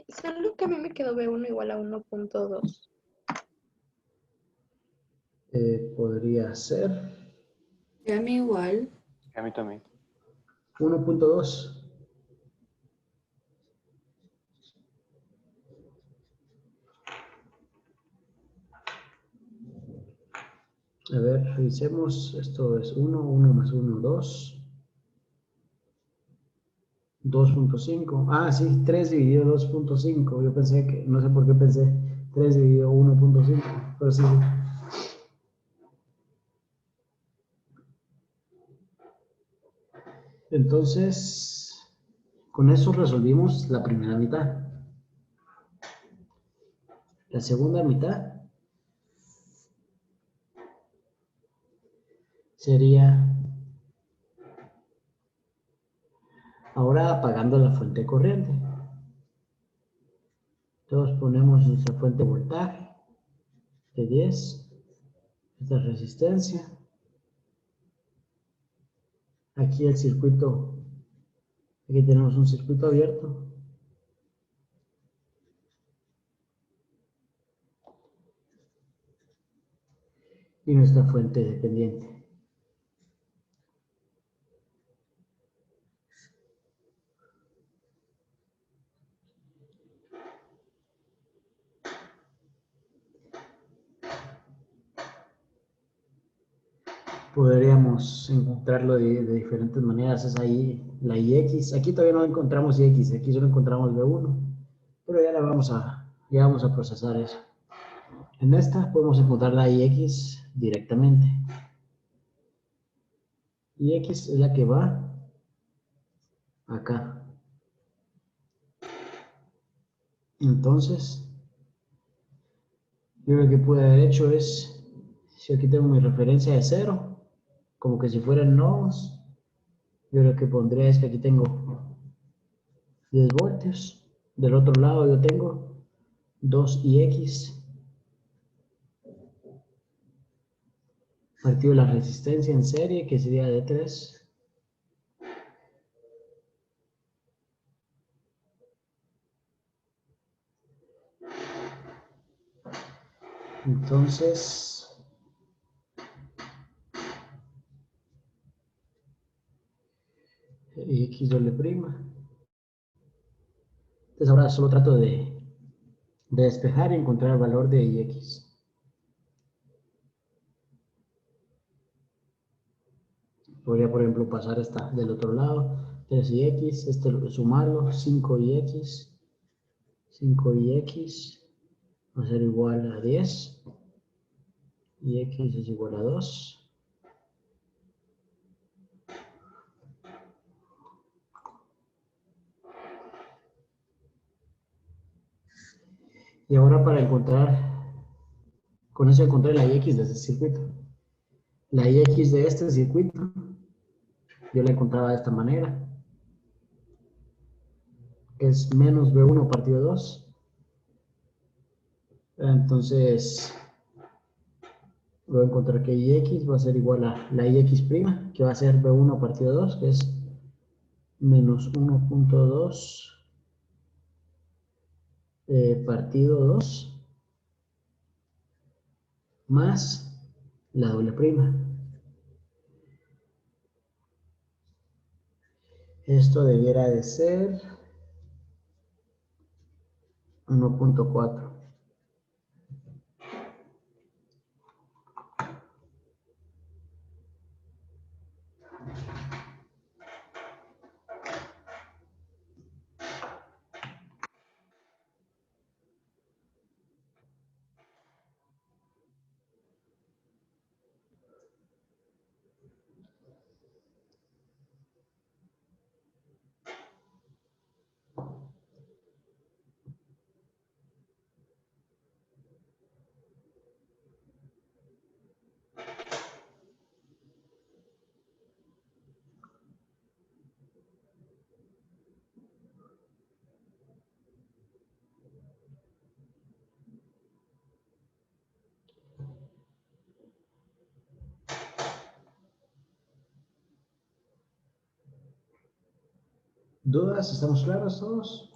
Solo que a mí me quedó B1 igual a 1.2. Podría ser Y a mí igual. A mí también. 1.2. A ver, revisemos. Esto es 1, 1 más 1, 2. 2.5. Ah, sí, 3 dividido 2.5. Yo pensé que, no sé por qué pensé 3 dividido 1.5, pero sí. Entonces, con eso resolvimos la primera mitad. La segunda mitad sería ahora apagando la fuente de corriente. Entonces ponemos nuestra fuente de voltaje de 10, esta resistencia. Aquí el circuito, aquí tenemos un circuito abierto. Y nuestra fuente dependiente. Podríamos encontrarlo de diferentes maneras. Es ahí la IX. Aquí todavía no encontramos IX, aquí solo encontramos B1. Pero ya vamos a procesar eso. En esta podemos encontrar la IX directamente. IX es la que va acá. Entonces, yo lo que pude haber hecho es, si aquí tengo mi referencia de 0, como que si fueran nodos, Yo lo que pondría es que aquí tengo 10 voltios. Del otro lado yo tengo 2IX partido la resistencia en serie, que sería de 3. Entonces, X doble prima. Entonces ahora solo trato de despejar y encontrar el valor de IX. Podría, por ejemplo, pasar esta del otro lado, 3IX, sumarlo, 5IX, 5IX va a ser igual a 10, y X es igual a 2. Y ahora para encontrar, con eso encontré la IX de este circuito. La IX de este circuito, yo la encontraba de esta manera, que es menos B1 partido 2. Entonces, voy a encontrar que IX va a ser igual a la IX', que va a ser B1 partido 2, que es menos 1.2 partido 2 más la doble prima. Esto debiera de ser 1.4. ¿Dudas? ¿Estamos claros todos?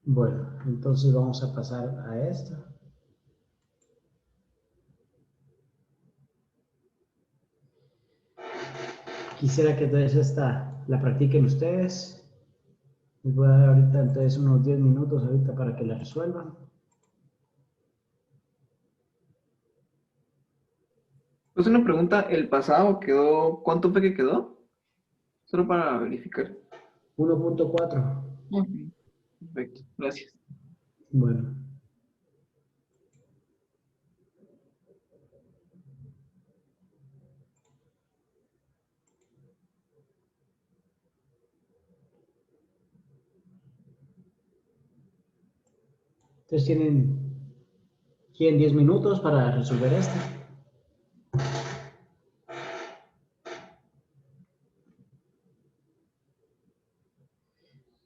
Bueno, entonces vamos a pasar a esto. Quisiera que entonces esta la practiquen ustedes. Les voy a dar ahorita entonces unos 10 minutos ahorita para que la resuelvan. Pues una pregunta, ¿el pasado quedó, cuánto fue que quedó? Solo para verificar. 1.4. Ok, perfecto, gracias. Bueno. Entonces tienen 10 minutos para resolver esto.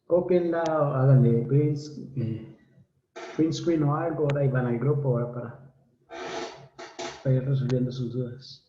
Copienla, háganle print screen o algo, ahora y van al grupo ahora para ir resolviendo sus dudas.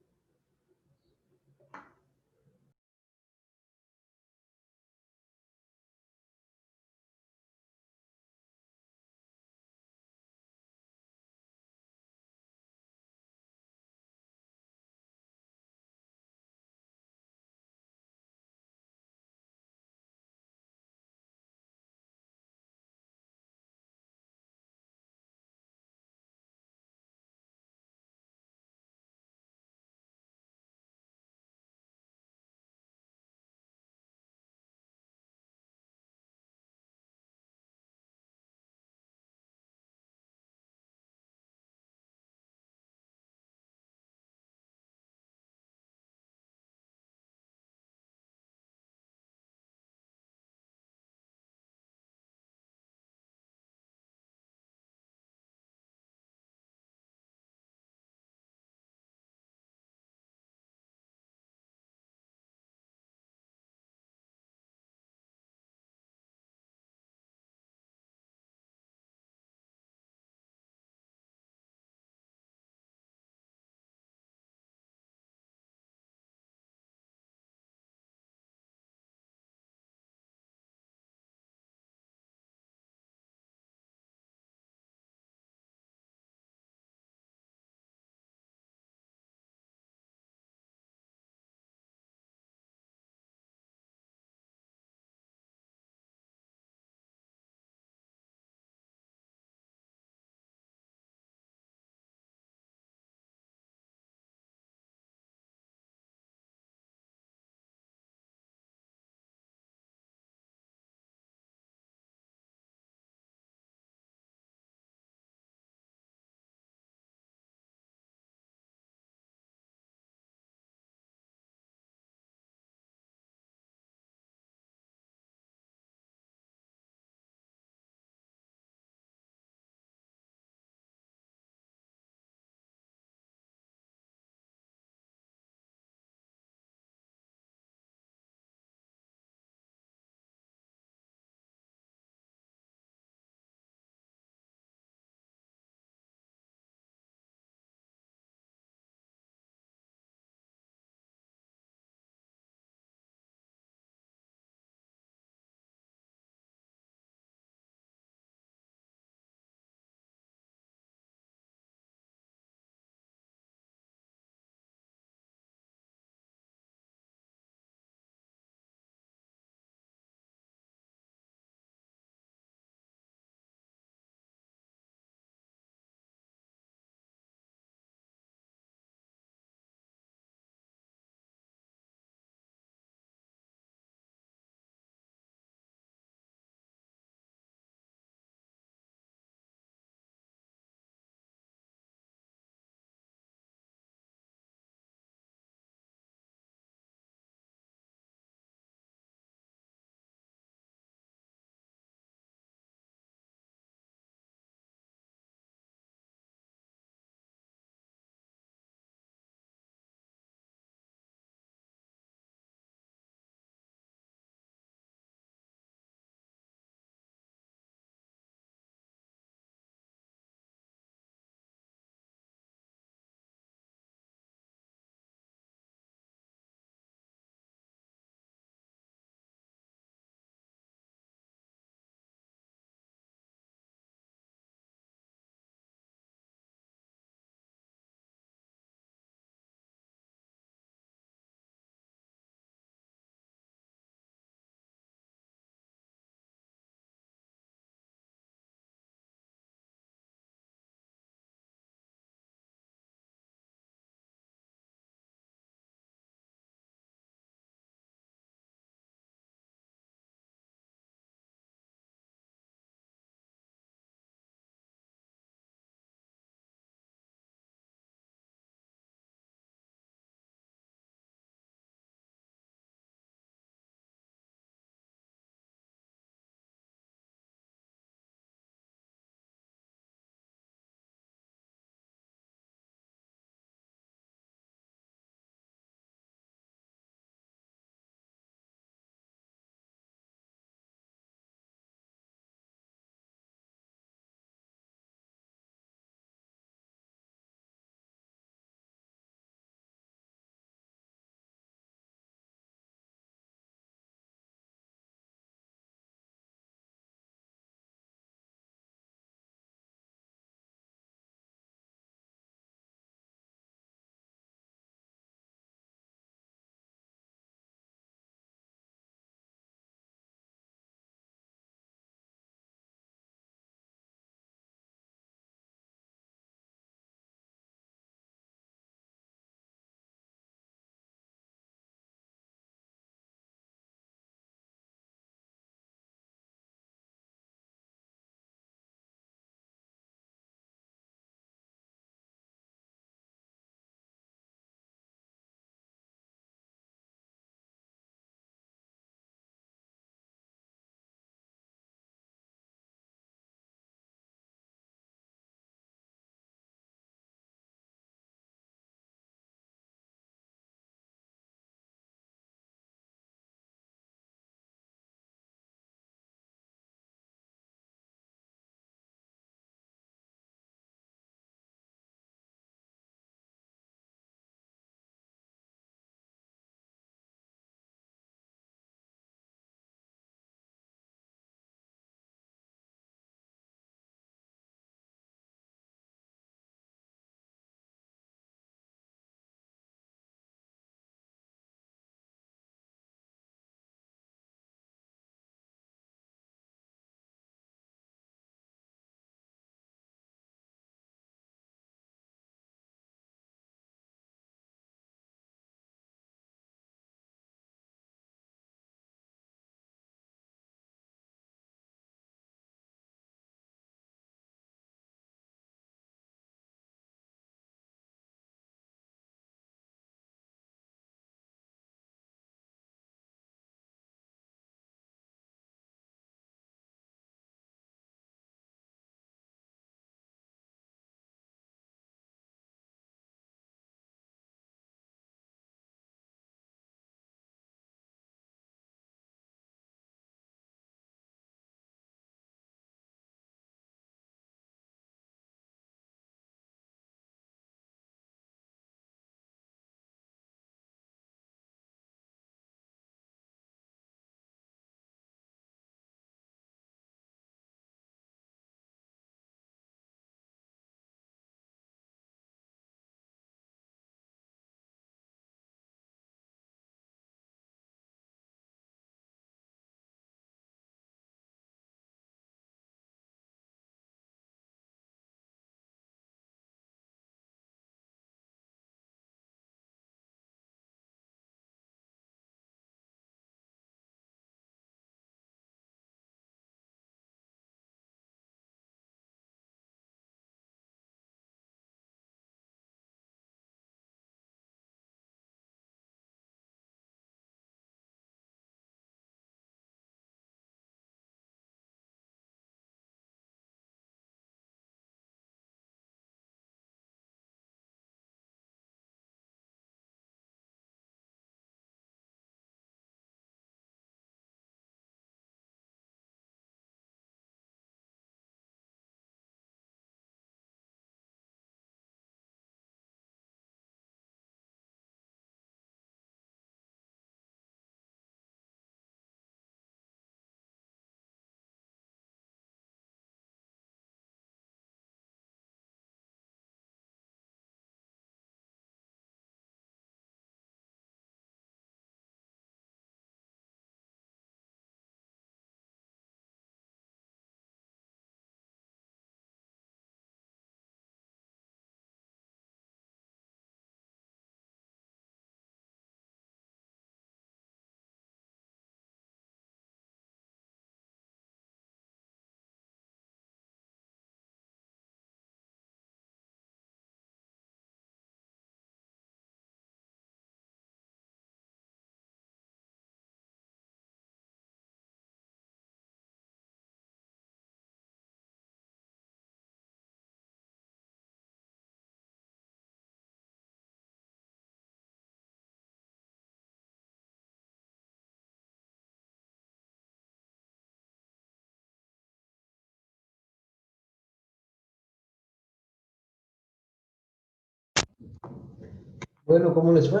Bueno, ¿cómo les fue?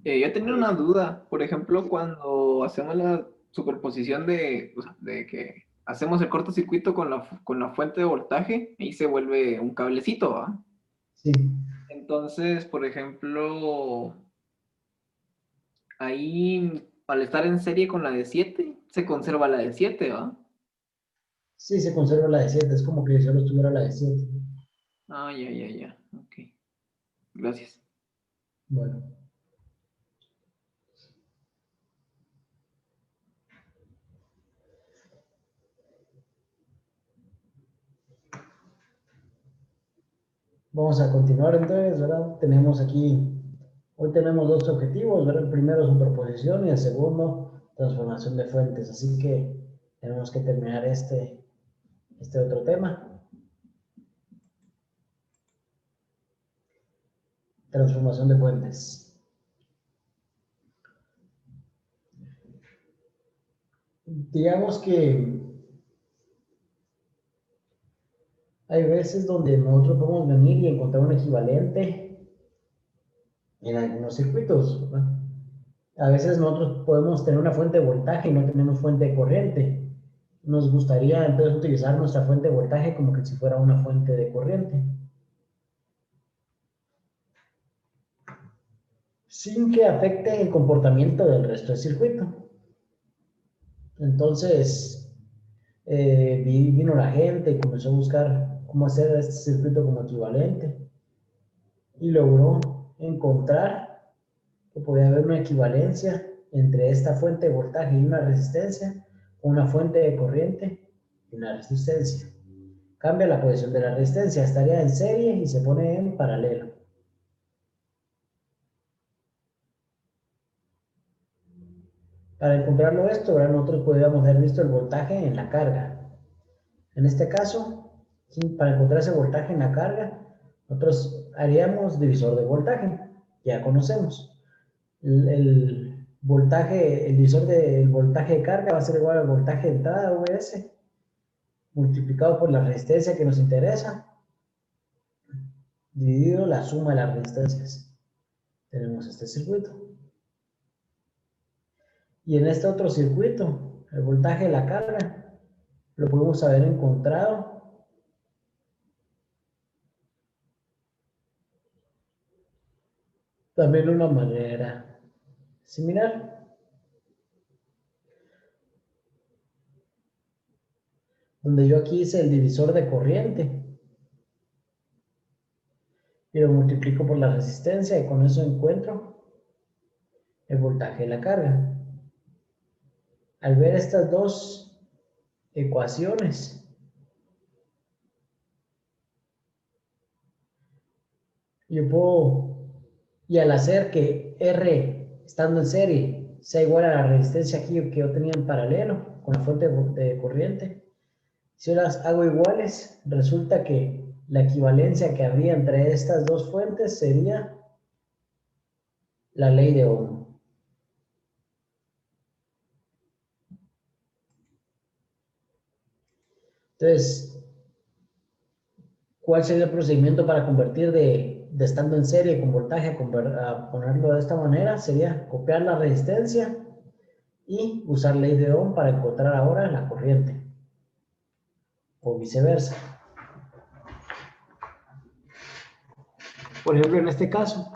Yo tenía una duda, por ejemplo, cuando hacemos la superposición o sea, de que hacemos el cortocircuito con la fuente de voltaje, ahí se vuelve un cablecito, ¿va? Sí. Entonces, por ejemplo, ahí al estar en serie con la de 7, se conserva la de 7, ¿va? Sí, se conserva la de 7, es como que yo solo tuviera la de 7. Ah, ya, ok. Gracias. Bueno. Vamos a continuar entonces, ¿verdad? Hoy tenemos dos objetivos, ¿verdad? El primero, superposición, y el segundo, transformación de fuentes. Así que tenemos que terminar este otro tema. Transformación de fuentes. Digamos que hay veces donde nosotros podemos venir y encontrar un equivalente en algunos circuitos, ¿verdad? A veces nosotros podemos tener una fuente de voltaje y no tenemos fuente de corriente. Nos gustaría entonces utilizar nuestra fuente de voltaje como que si fuera una fuente de corriente, sin que afecte el comportamiento del resto del circuito. Entonces, vino la gente y comenzó a buscar cómo hacer este circuito como equivalente y logró encontrar que podía haber una equivalencia entre esta fuente de voltaje y una resistencia, una fuente de corriente y una resistencia. Cambia la posición de la resistencia, estaría en serie y se pone en paralelo. Para encontrarlo esto, ¿verdad? Nosotros podríamos haber visto el voltaje en la carga. En este caso, para encontrar ese voltaje en la carga, nosotros haríamos divisor de voltaje. Ya conocemos. El divisor del voltaje de carga va a ser igual al voltaje de entrada VS multiplicado por la resistencia que nos interesa, dividido la suma de las resistencias. Tenemos este circuito. Y en este otro circuito, el voltaje de la carga, lo podemos haber encontrado también de una manera similar. Donde yo aquí hice el divisor de corriente y lo multiplico por la resistencia y con eso encuentro el voltaje de la carga. Al ver estas dos ecuaciones, yo puedo, y al hacer que R estando en serie sea igual a la resistencia aquí que yo tenía en paralelo con la fuente de corriente, si yo las hago iguales, resulta que la equivalencia que habría entre estas dos fuentes sería la ley de Ohm. Entonces, ¿cuál sería el procedimiento para convertir de estando en serie con voltaje a ponerlo de esta manera? Sería copiar la resistencia y usar ley de Ohm para encontrar ahora la corriente. O viceversa. Por ejemplo, en este caso,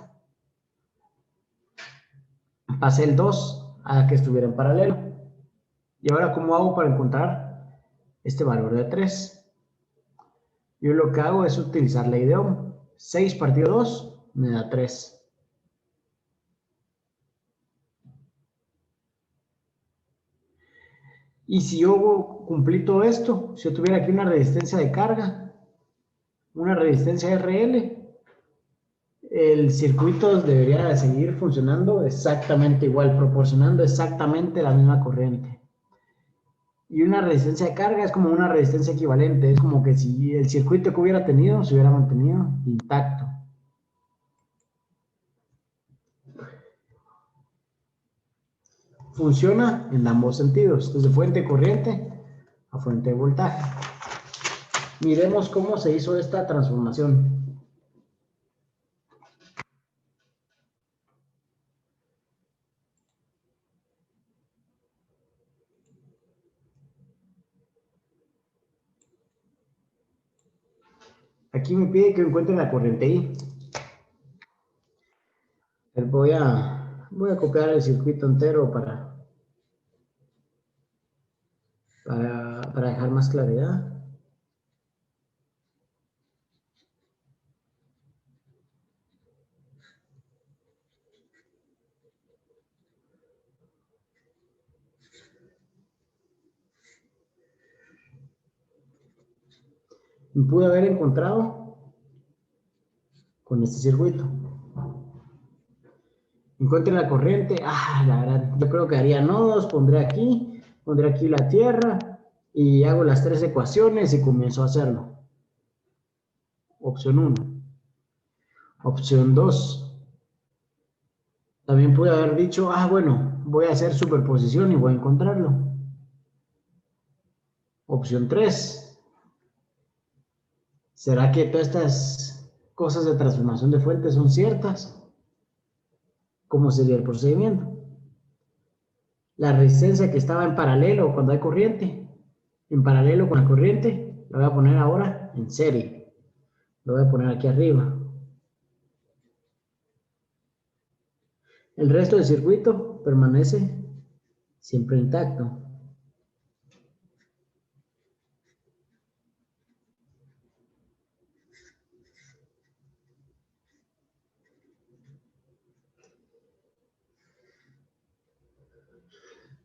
pasé el 2 a que estuviera en paralelo. Y ahora, ¿cómo hago para encontrar este valor de 3? Yo lo que hago es utilizar ley de Ohm. 6 partido 2 me da 3. Y si yo cumplí todo esto, si yo tuviera aquí una resistencia de carga, una resistencia RL, el circuito debería de seguir funcionando exactamente igual, proporcionando exactamente la misma corriente. Y una resistencia de carga es como una resistencia equivalente, es como que si el circuito que hubiera tenido se hubiera mantenido intacto. Funciona en ambos sentidos, desde fuente de corriente a fuente de voltaje. Miremos cómo se hizo esta transformación. Aquí me pide que encuentre la corriente I. Voy a copiar el circuito entero para dejar más claridad. Me pude haber encontrado con este circuito. Encuentre la corriente. La verdad, yo creo que haría nodos, pondré aquí la tierra y hago las 3 ecuaciones y comienzo a hacerlo. Opción 1. Opción 2. También pude haber dicho, bueno, voy a hacer superposición y voy a encontrarlo. Opción 3. ¿Será que todas estas cosas de transformación de fuentes son ciertas? ¿Cómo sería el procedimiento? La resistencia que estaba en paralelo cuando hay corriente, en paralelo con la corriente, la voy a poner ahora en serie. Lo voy a poner aquí arriba. El resto del circuito permanece siempre intacto.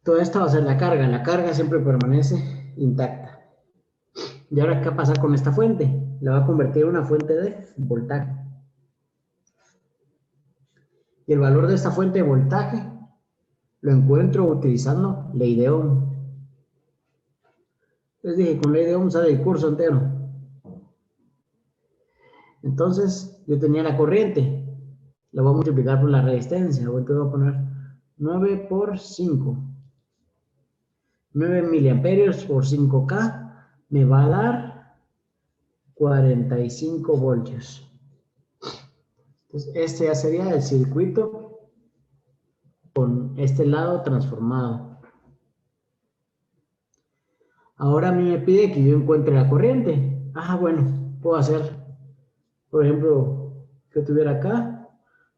Toda esta va a ser la carga siempre permanece intacta. ¿Y ahora qué pasa con esta fuente? La va a convertir en una fuente de voltaje. Y el valor de esta fuente de voltaje lo encuentro utilizando ley de Ohm. Les dije, con ley de Ohm sale el curso entero. Entonces, yo tenía la corriente. La voy a multiplicar por la resistencia. Entonces voy a poner 9 por 5. 9 miliamperios por 5K me va a dar 45 voltios. Entonces, este ya sería el circuito con este lado transformado. Ahora a mí me pide que yo encuentre la corriente. Bueno, puedo hacer, por ejemplo, que tuviera acá.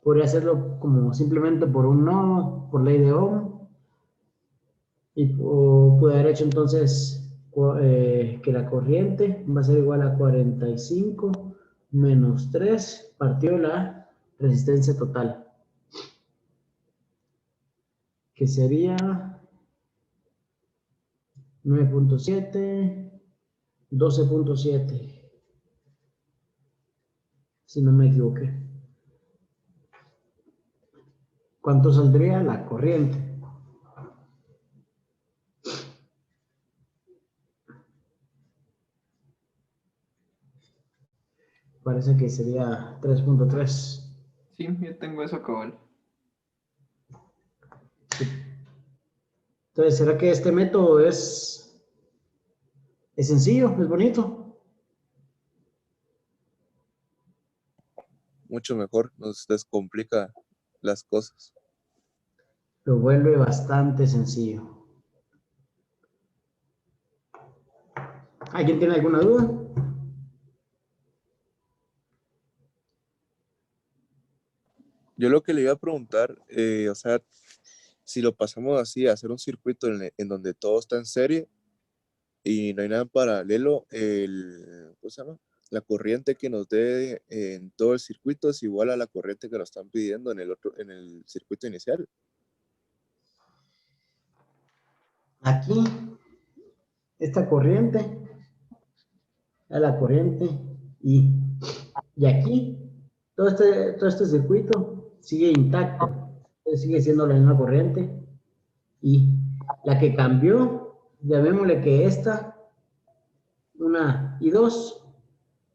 Podría hacerlo como simplemente por un nodo, por ley de Ohm. O pude haber hecho entonces que la corriente va a ser igual a 45 menos 3 partido la resistencia total, que sería 9.7, 12.7, si no me equivoqué. ¿Cuánto saldría la corriente? Parece que sería 3.3. Sí, yo tengo eso cabal. Entonces, ¿será que este método es sencillo, es bonito? Mucho mejor, nos descomplica las cosas. Lo vuelve bastante sencillo. ¿Alguien tiene alguna duda? Yo lo que le iba a preguntar, o sea, si lo pasamos así, a hacer un circuito en donde todo está en serie y no hay nada en paralelo, ¿cómo se llama? La corriente que nos dé en todo el circuito es igual a la corriente que nos están pidiendo en el circuito inicial. Aquí, esta corriente es la corriente I. Y aquí, todo este circuito sigue intacto. Sigue siendo la misma corriente I. La que cambió, llamémosle que esta, una y 2,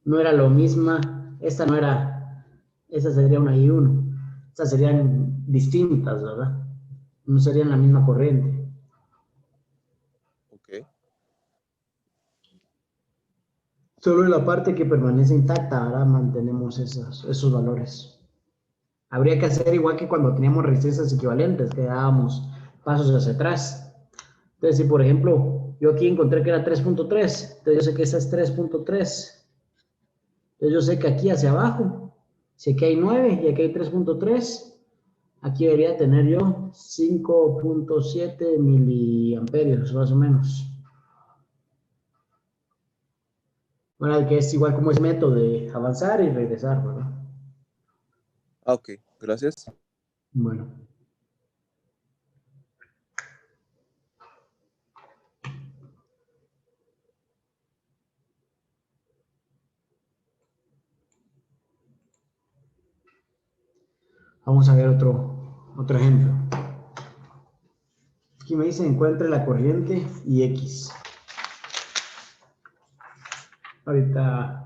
no era lo misma. Esta no era, esa sería una y 1. Estas serían distintas, ¿verdad? No serían la misma corriente. Ok. Solo en la parte que permanece intacta, ahora mantenemos esos valores. Habría que hacer igual que cuando teníamos resistencias equivalentes, que dábamos pasos hacia atrás. Entonces, si por ejemplo, yo aquí encontré que era 3.3, entonces yo sé que esa es 3.3. Entonces yo sé que aquí hacia abajo, si aquí hay 9 y aquí hay 3.3, aquí debería tener yo 5.7 miliamperios, más o menos. Bueno, que es igual como ese método de avanzar y regresar, ¿verdad? Ah, ok, gracias. Bueno. Vamos a ver otro ejemplo. Aquí me dice encuentre la corriente y X. Ahorita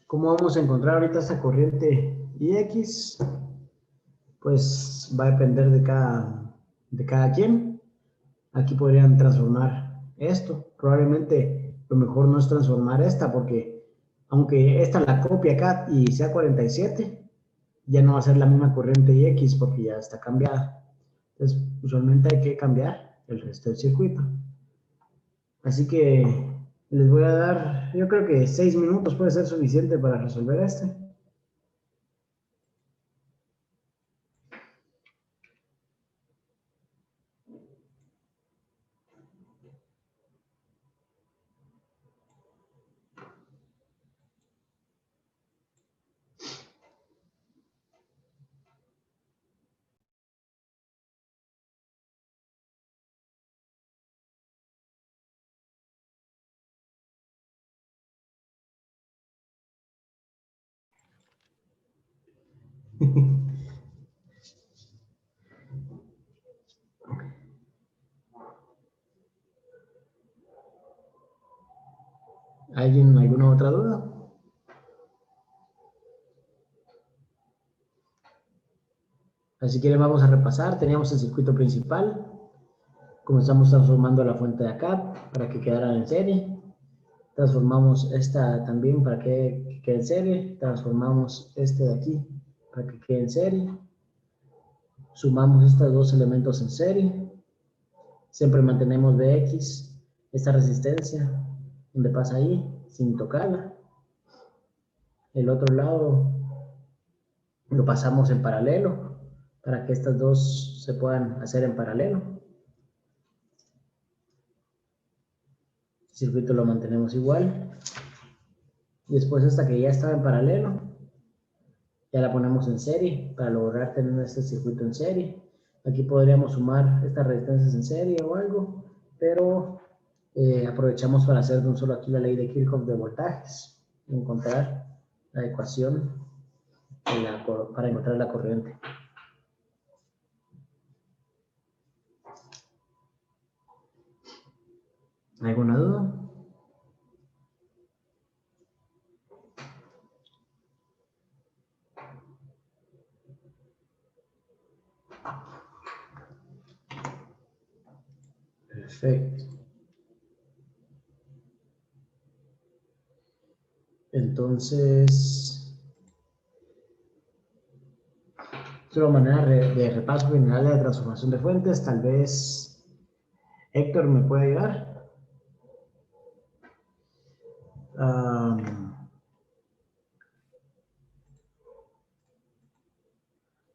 ¿cómo vamos a encontrar ahorita esta corriente y X? Pues va a depender de cada quien. Aquí podrían transformar esto. Probablemente lo mejor no es transformar esta porque aunque esta la copie acá y sea 47, ya no va a ser la misma corriente y X porque ya está cambiada. Entonces, usualmente hay que cambiar el resto del circuito. Así que les voy a dar, yo creo que 6 minutos puede ser suficiente para resolver este. ¿Alguna otra duda? Así que vamos a repasar. Teníamos el circuito principal. Comenzamos transformando la fuente de acá para que quedara en serie. Transformamos esta también para que quede en serie. Transformamos este de aquí para que quede en serie. Sumamos estos dos elementos en serie. Siempre mantenemos Bx, esta resistencia, donde pasa ahí, sin tocarla. El otro lado lo pasamos en paralelo para que estas dos se puedan hacer en paralelo. El circuito lo mantenemos igual. Después esta que ya estaba en paralelo, ya la ponemos en serie para lograr tener este circuito en serie. Aquí podríamos sumar estas resistencias en serie o algo, pero aprovechamos para hacer de un solo aquí la ley de Kirchhoff de voltajes, encontrar la ecuación para encontrar la corriente. ¿Alguna duda? Perfecto. Entonces, solo manera de repaso general de la transformación de fuentes, tal vez Héctor me puede ayudar.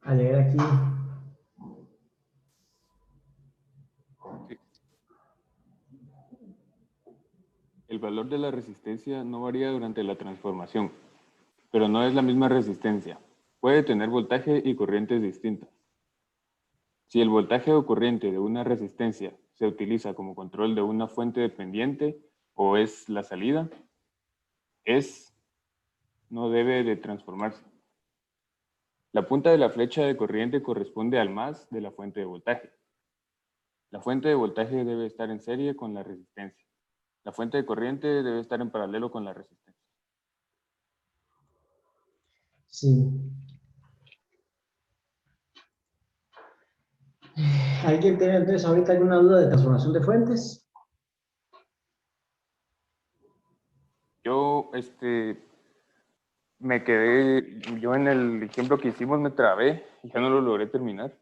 A leer aquí. Sí. El valor de la resistencia no varía durante la transformación, pero no es la misma resistencia. Puede tener voltaje y corrientes distintas. Si el voltaje o corriente de una resistencia se utiliza como control de una fuente dependiente o es la salida, no debe de transformarse. La punta de la flecha de corriente corresponde al más de la fuente de voltaje. La fuente de voltaje debe estar en serie con la resistencia. La fuente de corriente debe estar en paralelo con la resistencia. Sí. ¿Alguien tiene entonces ahorita alguna duda de transformación de fuentes? Yo, me quedé, yo en el ejemplo que hicimos me trabé y ya no lo logré terminar.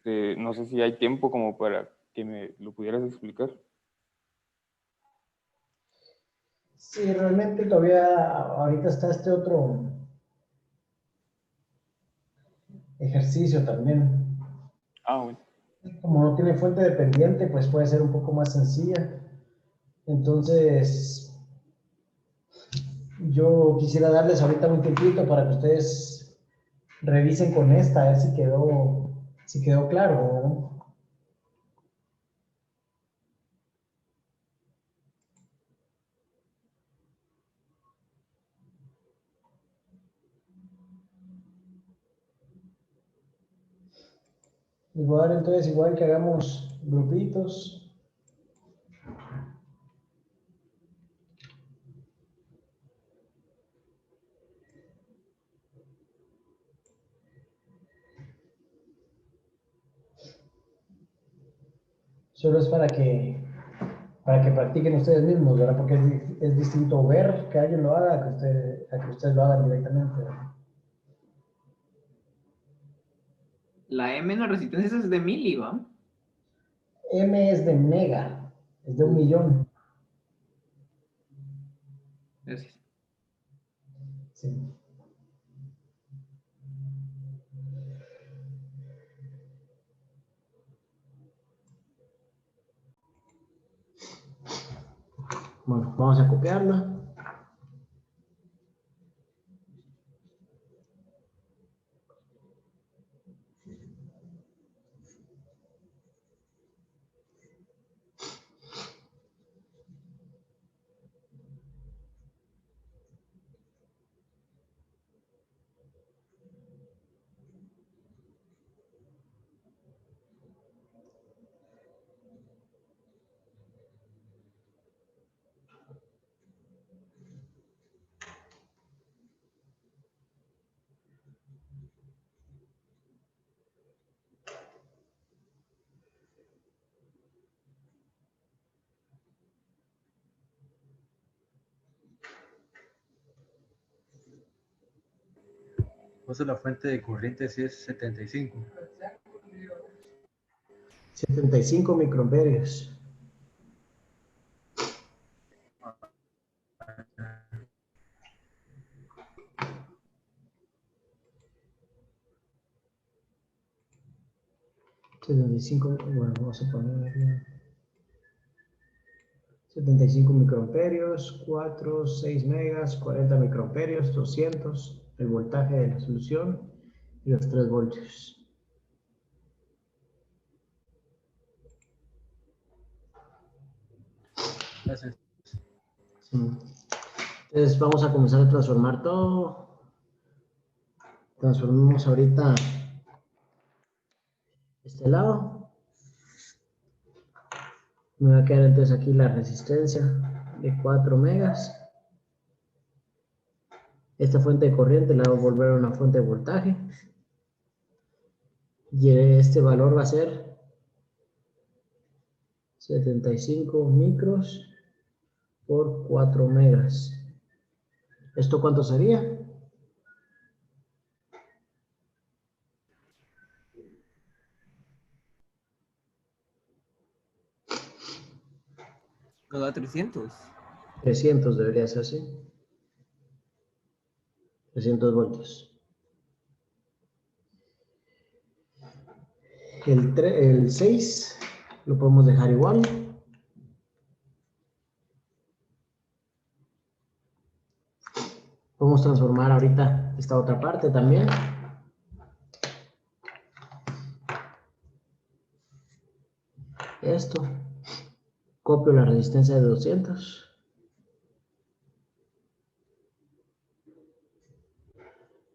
No sé si hay tiempo como para que me lo pudieras explicar. Sí, realmente todavía ahorita está este otro ejercicio también. Ah, bueno. Como no tiene fuente dependiente, pues puede ser un poco más sencilla. Entonces, yo quisiera darles ahorita un tiempito para que ustedes revisen con esta, a ver si quedó claro, ¿no? Igual, entonces, igual que hagamos grupitos. Solo es para que practiquen ustedes mismos, ¿verdad? Porque es distinto ver que alguien lo haga a que ustedes lo hagan directamente, ¿verdad? La M en las resistencias es de mili, ¿va? M es de mega, es de 1.000.000. Gracias. Sí. Bueno, vamos a copiarla. Entonces la fuente de corriente sí es 75. 75 microamperios. Bueno, vamos a poner 75 microamperios, 4, 6 megas, 40 microamperios, 200, el voltaje de la solución y los 3 voltios. Gracias. Sí. Entonces vamos a comenzar a transformar todo. Transformemos ahorita este lado. Me va a quedar entonces aquí la resistencia de 4 megas. Esta fuente de corriente la voy a volver a una fuente de voltaje. Y este valor va a ser 75 micros por 4 megas. ¿Esto cuánto sería? Nos da 300. 300 debería ser así. 300 voltios. El 6 lo podemos dejar igual. Podemos transformar ahorita esta otra parte también. Esto. Copio la resistencia de 200.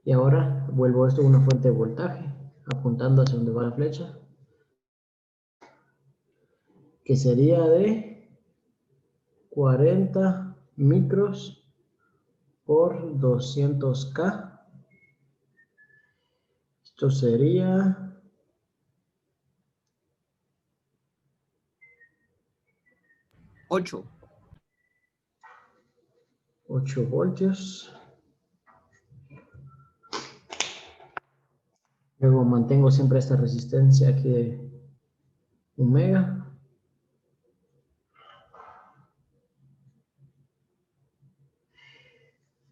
Y ahora vuelvo esto a una fuente de voltaje, apuntando hacia donde va la flecha, que sería de 40 micros por 200K. Esto sería 8. 8 voltios. Luego mantengo siempre esta resistencia aquí de 1 mega.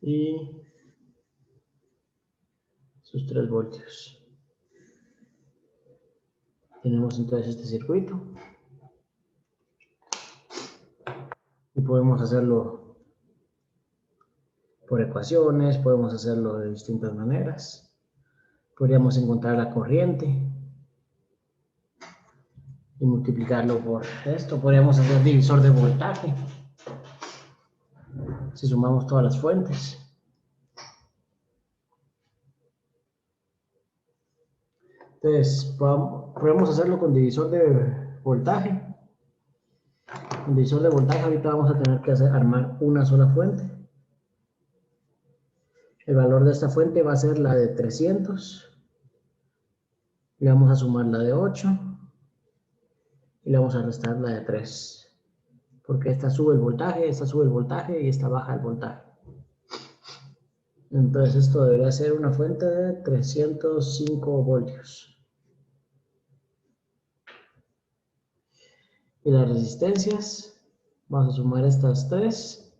Y sus 3 voltios. Tenemos entonces este circuito. Y podemos hacerlo por ecuaciones, podemos hacerlo de distintas maneras. Podríamos encontrar la corriente y multiplicarlo por esto. Podríamos hacer divisor de voltaje si sumamos todas las fuentes. Entonces, podemos hacerlo con divisor de voltaje. Con divisor de voltaje ahorita vamos a tener que armar una sola fuente. El valor de esta fuente va a ser la de 300. Le vamos a sumar la de 8. Y le vamos a restar la de 3. Porque esta sube el voltaje y esta baja el voltaje. Entonces esto debería ser una fuente de 305 voltios. Y las resistencias, vamos a sumar estas 3.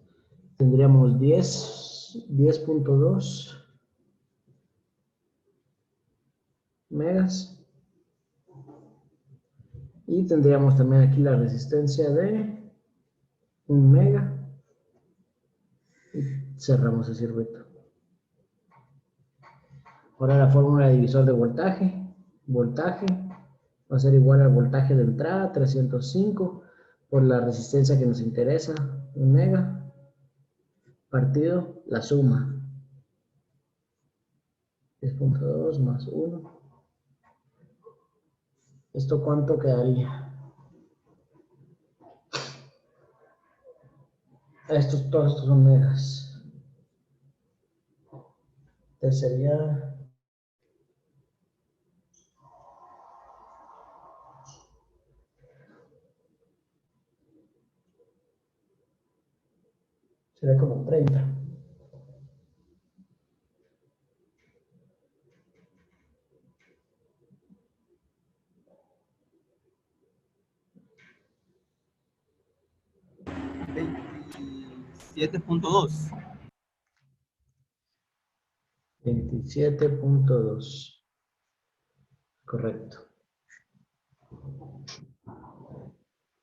Tendríamos 10.2 megas. Y tendríamos también aquí la resistencia de 1 mega. Y cerramos el circuito. Ahora la fórmula de divisor de voltaje. Voltaje va a ser igual al voltaje de entrada, 305, por la resistencia que nos interesa, 1 mega, partido la suma. 10.2 más 1. ¿Esto cuánto quedaría? Todos estos son megas. Entonces sería... Sería como 30. $27.2. 27.2. Correcto.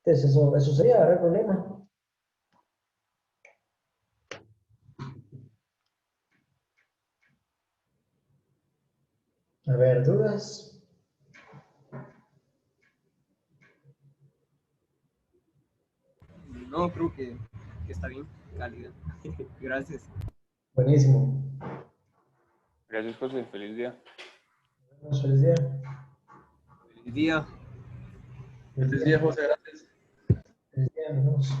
Entonces eso sería, ¿verdad? El problema. A ver, ¿dudas? No, creo que está bien, calidad. Gracias. Buenísimo. Gracias, José. Feliz día. Feliz día. Feliz día. Feliz día, José, gracias. Feliz día, nos vemos.